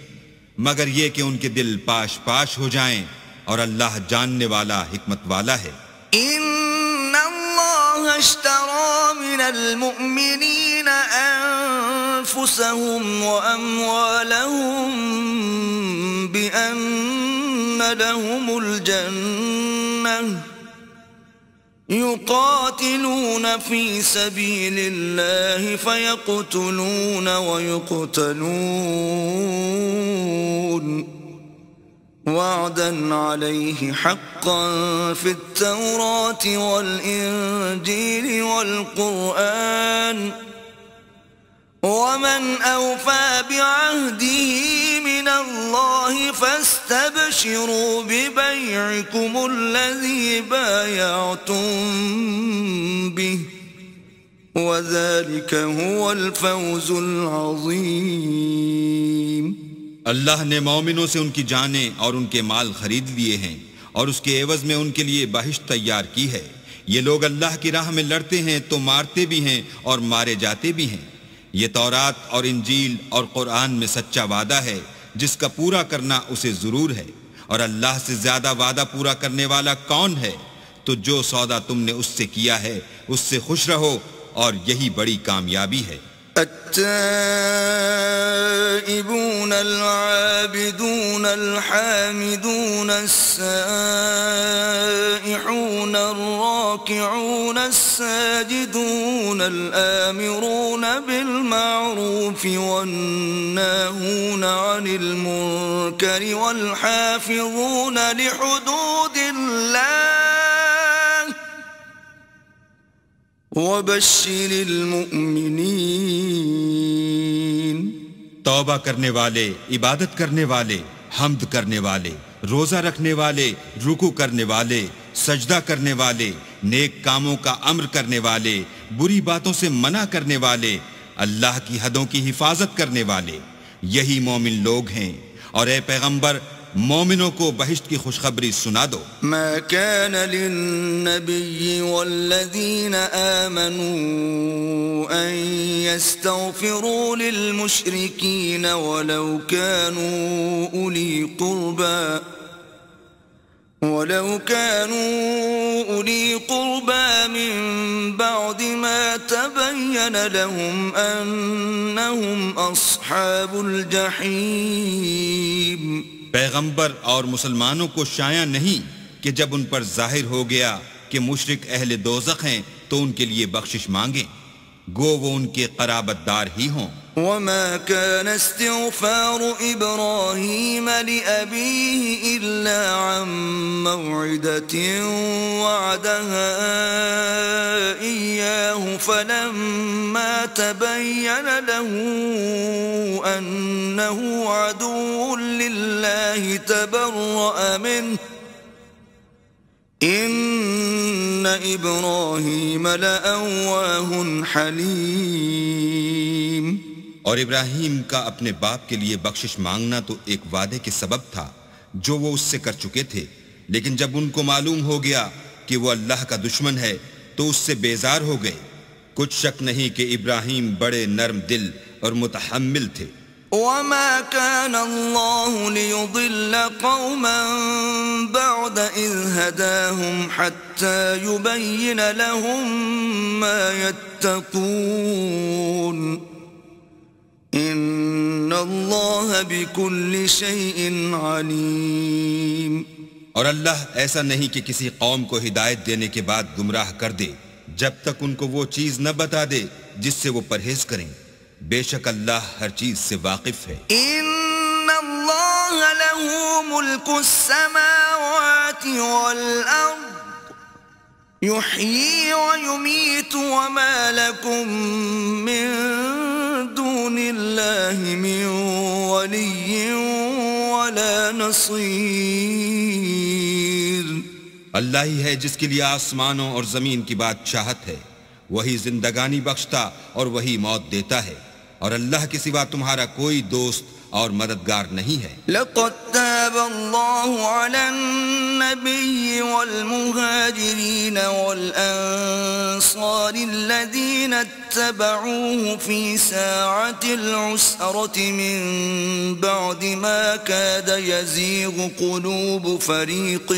مگر یہ کہ ان کے دل پاش پاش ہو جائیں، اور اللہ جاننے والا حکمت والا ہے۔ ان اللہ اشترى من المؤمنین انفسهم واموالهم بان لهم الجنة يقاتلون في سبيل الله فيقتلون ويقتلون وعدا عليه حقا في التوراة والإنجيل والقرآن ومن أوفى بعهده من الله فاستبشروا ببيعكم الذي بايعتم به وذلك هو الفوز العظيم۔ اللہ نے مومنوں سے ان کی جانیں اور ان کے مال خرید لیے ہیں اور اس کے عوض میں ان کے لیے بہشت تیار کی ہے۔ یہ لوگ اللہ کی راہ میں لڑتے ہیں تو مارتے بھی ہیں اور مارے جاتے بھی ہیں۔ یہ تورات اور انجیل اور قرآن میں سچا وعدہ ہے جس کا پورا کرنا اسے ضرور ہے، اور اللہ سے زیادہ وعدہ پورا کرنے والا کون ہے؟ تو جو سودا تم نے اس سے کیا ہے اس سے خوش رہو، اور یہی بڑی کامیابی ہے۔ التائبون العابدون الحامدون السائحون الراكعون الساجدون الآمرون بالمعروف والناهون عن المنكر والحافظون لحدود الله وبشر المؤمنین۔ توبہ کرنے والے، عبادت کرنے والے، حمد کرنے والے، روزہ رکھنے والے، رکوع کرنے والے، سجدہ کرنے والے، نیک کاموں کا امر کرنے والے، بری باتوں سے منع کرنے والے، اللہ کی حدوں کی حفاظت کرنے والے، یہی مومن لوگ ہیں۔ اور اے پیغمبر مومنوں کو بہشت کی خوشخبری سنا دو۔ ما كان للنبي والذين آمنوا أن يستغفروا للمشركين ولو كانوا أولي قربى من بعد ما تبين لهم أنهم أصحاب الجحيم۔ پیغمبر اور مسلمانوں کو شایع نہیں کہ جب ان پر ظاہر ہو گیا کہ مشرک اہل دوزخ ہیں تو ان کے لیے بخشش مانگیں، گو وہ ان کے قرابت دار ہی ہوں۔ وما كان استغفار إبراهيم لأبيه إلا عن موعدة وعدها إياه فلما تبين له أنه عدو لله تبرأ منه إن إبراهيم لأواه حليم. اور ابراہیم کا اپنے باپ کے لیے بخشش مانگنا تو ایک وعدے کے سبب تھا جو وہ اس سے کر چکے تھے، لیکن جب ان کو معلوم ہو گیا کہ وہ اللہ کا دشمن ہے تو اس سے بیزار ہو گئے. کچھ شک نہیں کہ ابراہیم بڑے نرم دل اور متحمل تھے. وما كان الله ليضل قوما بعد إذ هداهم حتى يبين لهم ما يتقون إن الله بكل شيء عليم. اور اللہ ایسا نہیں کہ کسی قوم کو ہدایت دینے کے بعد گمراہ کر دے جب تک ان کو وہ چیز نہ بتا دے جس سے وہ پرہیز کریں. بے شک اللہ ہر چیز سے واقف ہے. ان اللہ له ملک السماوات والارض يحيي ويميت وما لكم من دون الله من ولي ولا نصير. اللہ ہی ہے جس کے لیے آسمانوں اور زمین کی بادشاہت ہے، وہی زندگانی بخشتا اور وہی موت دیتا ہے، اور اللہ کے سوا تمہارا کوئی دوست اور مددگار نہیں ہے. لقد تاب الله على النبي والمهاجرين والأنصار الذين اتبعوه في ساعة العسرة من بعد ما كاد يزيغ قلوب فريق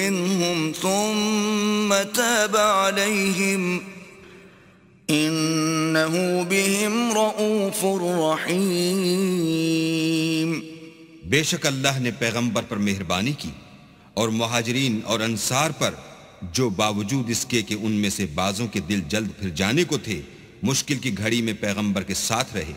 منهم ثم تاب عليهم إنه بهم رؤوف رحيم. بے شک اللہ نے پیغمبر پر مہربانی کی اور مہاجرین اور انصار پر جو باوجود اس کے کہ ان میں سے بعضوں کے دل جلد پھر جانے کو تھے مشکل کی گھڑی میں پیغمبر کے ساتھ رہے،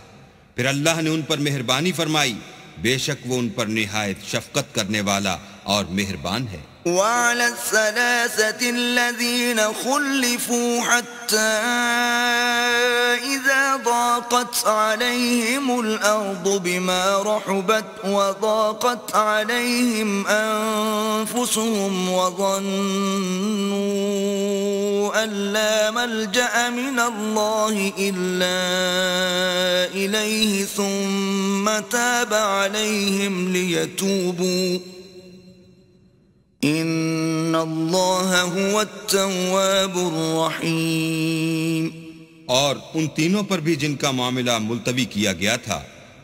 پھر اللہ نے ان پر مہربانی فرمائی. بے شک وہ ان پر نہایت شفقت کرنے والا اور مہربان ہے. وعلى الثلاثة الذين خلفوا حتى إذا ضاقت عليهم الأرض بما رحبت وضاقت عليهم أنفسهم وظنوا أن لا ملجأ من الله إلا إليه ثم تاب عليهم ليتوبوا ان اللہ هو التواب الرحیم. اور ان تینوں پر بھی جن کا معاملہ ملتوی کیا گیا تھا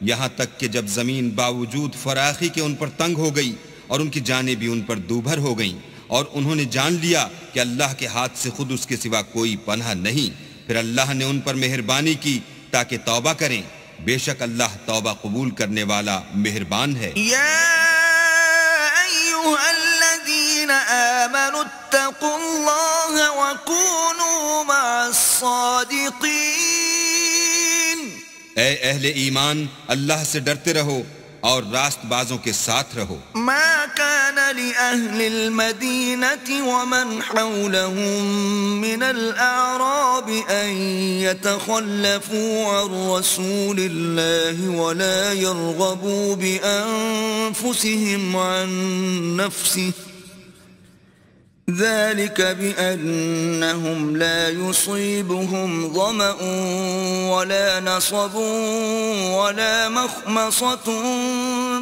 یہاں تک کہ جب زمین باوجود فراخی کے ان پر تنگ ہو گئی اور ان کی جانیں بھی ان پر دوبھر ہو گئیں اور انہوں نے جان لیا کہ اللہ کے ہاتھ سے خود اس کے سوا کوئی پناہ نہیں، پھر اللہ نے ان پر مہربانی کی تاکہ توبہ کریں. بے شک اللہ توبہ قبول کرنے والا مہربان ہے. آمنوا اتقوا الله وكونوا مع الصادقين. اے اہل ایمان اللہ سے ڈرتے رہو اور راست بازوں کے ساتھ رہو. ما كان لأهل المدينة ومن حولهم من الأعراب أن يتخلفوا عن رسول الله ولا يرغبوا بأنفسهم عن نفسه ذلك بأنهم لا يصيبهم ظمأ ولا نصب ولا مخمصة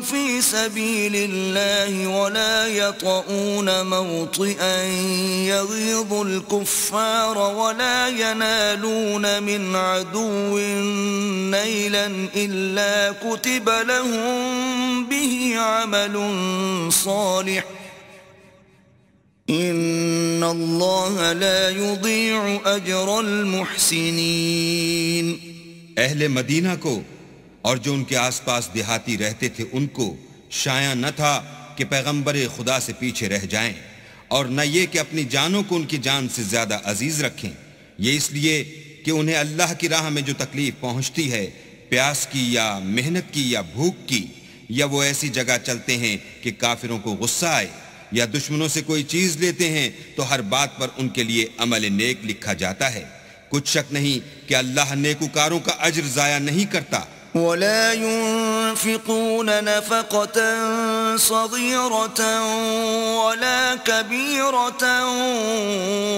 في سبيل الله ولا يطؤون موطئا يغيظ الكفار ولا ينالون من عدو نيلا إلا كتب لهم به عمل صالح ان اللہ لا یضیع اجر المحسنین. اہل مدینہ کو اور جو ان کے آس پاس دیہاتی رہتے تھے ان کو شایع نہ تھا کہ پیغمبر خدا سے پیچھے رہ جائیں، اور نہ یہ کہ اپنی جانوں کو ان کی جان سے زیادہ عزیز رکھیں، یہ اس لیے کہ انہیں اللہ کی راہ میں جو تکلیف پہنچتی ہے، پیاس کی یا محنت کی یا بھوک کی، یا وہ ایسی جگہ چلتے ہیں کہ کافروں کو غصہ آئے، یا دشمنوں سے کوئی چیز لیتے ہیں تو ہر بات پر ان کے لیے عمل نیک لکھا جاتا ہے۔ کچھ شک نہیں کہ اللہ نیکوکاروں کا اجر ضائع نہیں کرتا۔ ولا ينفقون نفقة صغيرة ولا كبيرة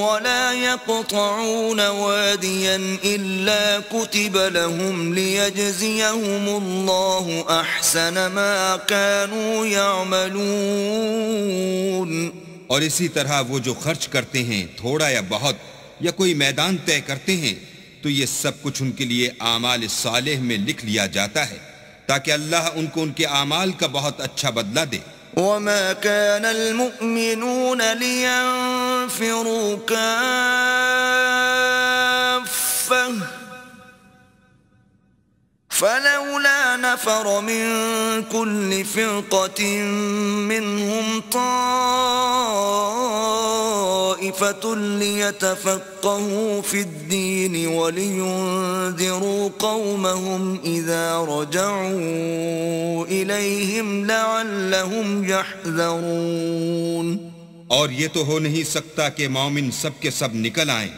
ولا يقطعون واديا إلا كتب لهم ليجزيهم الله أحسن ما كانوا يعملون۔ اور اسی طرح وہ جو خرچ کرتے ہیں تھوڑا یا بہت یا کوئی میدان طے کرتے ہیں تو یہ سب کچھ ان کے لیے اعمال صالح میں لکھ لیا جاتا ہے تاکہ اللہ ان کو ان کے اعمال کا بہت اچھا بدلہ دے۔ وما كان المؤمنون لينفروا كافة فلولا نفر من كل فرقة منهم طائفة ليتفقهوا في الدين ولينذروا قومهم إذا رجعوا إليهم لعلهم يحذرون۔ اور یہ تو ہو نہیں سکتا کہ مومن سب کے سب نکل آئیں،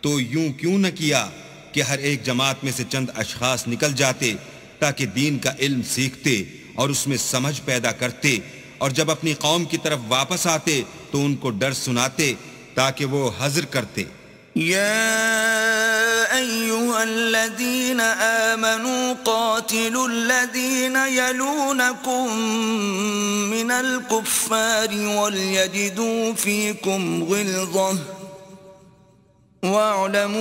تو یوں کیوں نہ کیا کہ ہر ایک جماعت میں سے چند اشخاص نکل جاتے تاکہ دین کا علم سیکھتے اور اس میں سمجھ پیدا کرتے، اور جب اپنی قوم کی طرف واپس آتے تو ان کو ڈر سناتے تاکہ وہ حذر کرتے۔ يا أيها الذين آمنوا قاتلوا الذين يلونكم من الكفار وليجدوا فيكم غلظة وَاعْلَمُوا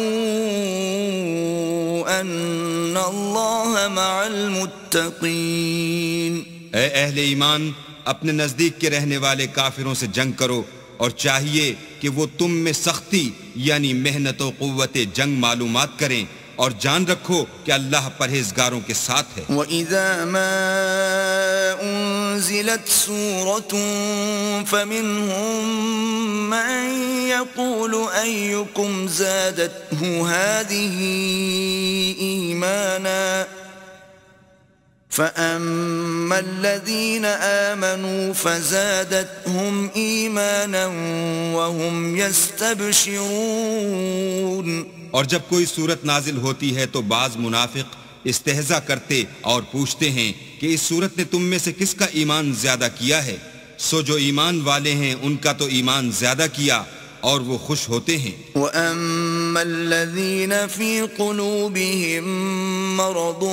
أَنَّ اللَّهَ مَعَ الْمُتَّقِينَ۔ اے اہل ایمان، اپنے نزدیک کے رہنے والے کافروں سے جنگ کرو، اور چاہیے کہ وہ تم میں سختی یعنی محنت و قوت جنگ معلومات کریں، اور جان رکھو کہ اللہ پرہیزگاروں کے ساتھ ہے۔ وَإِذَا مَا أُنزِلَتْ سُورَةٌ فَمِنْهُمْ مَنْ يَقُولُ أَيُّكُمْ زَادَتْهُ هَذِهِ إِيمَانًا فَأَمَّا الَّذِينَ آمَنُوا فَزَادَتْهُمْ إِيمَانًا وَهُمْ يَسْتَبْشِرُونَ۔ اور جب کوئی صورت نازل ہوتی ہے تو بعض منافق استہزاء کرتے اور پوچھتے ہیں کہ اس صورت نے تم میں سے کس کا ایمان زیادہ کیا ہے؟ سو جو ایمان والے ہیں ان کا تو ایمان زیادہ کیا اور وہ خوش ہوتے ہیں۔ وَأَمَّا الَّذِينَ فِي قُلُوبِهِم مَّرَضٌ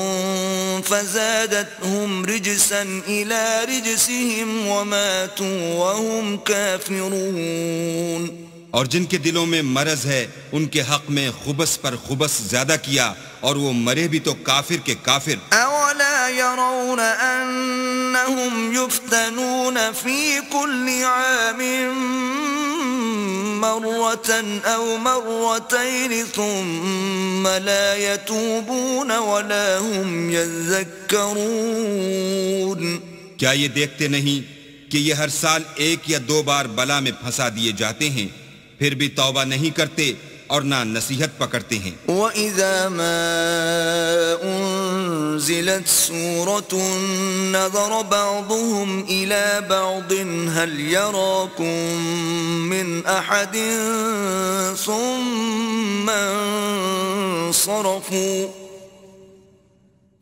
فَزَادَتْهُمْ رِجْسًا إِلَى رِجْسِهِمْ وَمَاتُوا وَهُمْ كَافِرُونَ۔ اور جن کے دلوں میں مرض ہے ان کے حق میں خبث پر خبث زیادہ کیا اور وہ مرے بھی تو کافر کے کافر۔ أَوَلَا يَرَوْنَ أَنَّهُمْ يُفْتَنُونَ فِي كُلِّ عَامٍ مرة أو مرتين ثم لا يتوبون ولا هم يذكرون۔ کیا یہ دیکھتے نہیں کہ یہ ہر سال ایک یا دو بار بلا میں پھنسا دیے جاتے ہیں، پھر بھی توبہ نہیں کرتے اور نہ نصیحت پکڑتے ہیں۔ وَإِذَا مَا أُنزِلَتْ سُورَةٌ نَظَرَ بَعْضُهُمْ إِلَى بَعْضٍ هَلْ يَرَاكُمْ مِنْ أَحَدٍ ثُمَّ انصَرَفُوا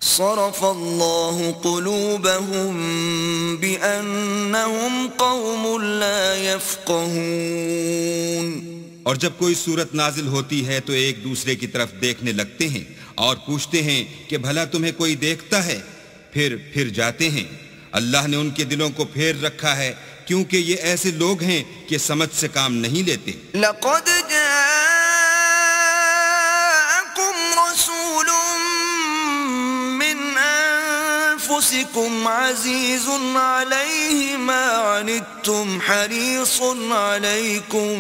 صَرَفَ اللَّهُ قُلُوبَهُمْ بِأَنَّهُمْ قَوْمٌ لَا يَفْقَهُونَ۔ اور جب کوئی صورت نازل ہوتی ہے تو ایک دوسرے کی طرف دیکھنے لگتے ہیں اور پوچھتے ہیں کہ بھلا تمہیں کوئی دیکھتا ہے؟ پھر جاتے ہیں۔ اللہ نے ان کے دلوں کو پھیر رکھا ہے کیونکہ یہ ایسے لوگ ہیں کہ سمجھ سے کام نہیں لیتے۔ لَقَدْ جَاءَكُمْ رَسُولٌ مِّنْ أَنفُسِكُمْ عَزِيزٌ عَلَيْهِ مَا عَنِتُّمْ حَرِيصٌ عَلَيْكُمْ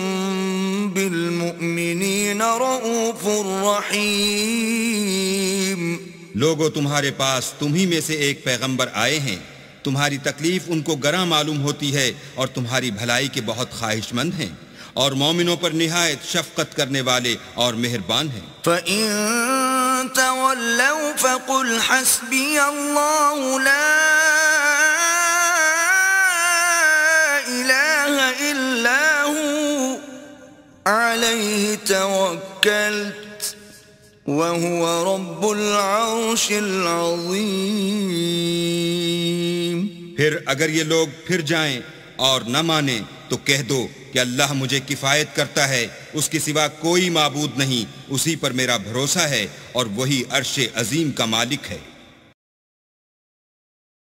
بِالْمُؤْمِنِينَ رَءُوفٌ رَحِيمٌ۔ لوگوں تمہارے پاس تمہی میں سے ایک پیغمبر آئے ہیں، تمہاری تکلیف ان کو گراں معلوم ہوتی ہے اور تمہاری بھلائی کے بہت خواہش مند ہیں، اور مومنوں پر نہایت شفقت کرنے والے اور مہربان ہیں۔ فَإِن تَوَلَّوْا فَقُلْ حَسْبِيَ اللَّهُ لَا إِلَٰهَ إِلَّا هُوَ عَلَيْهِ تَوَكَّلْتُ وَهُوَ رَبُّ الْعَرْشِ الْعَظِيمِ۔ پھر اگر یہ لوگ پھر جائیں اور نہ مانیں تو کہہ دو کہ اللہ مجھے کفایت کرتا ہے، اس کے سوا کوئی معبود نہیں، اسی پر میرا بھروسہ ہے اور وہی عرش عظیم کا مالک ہے۔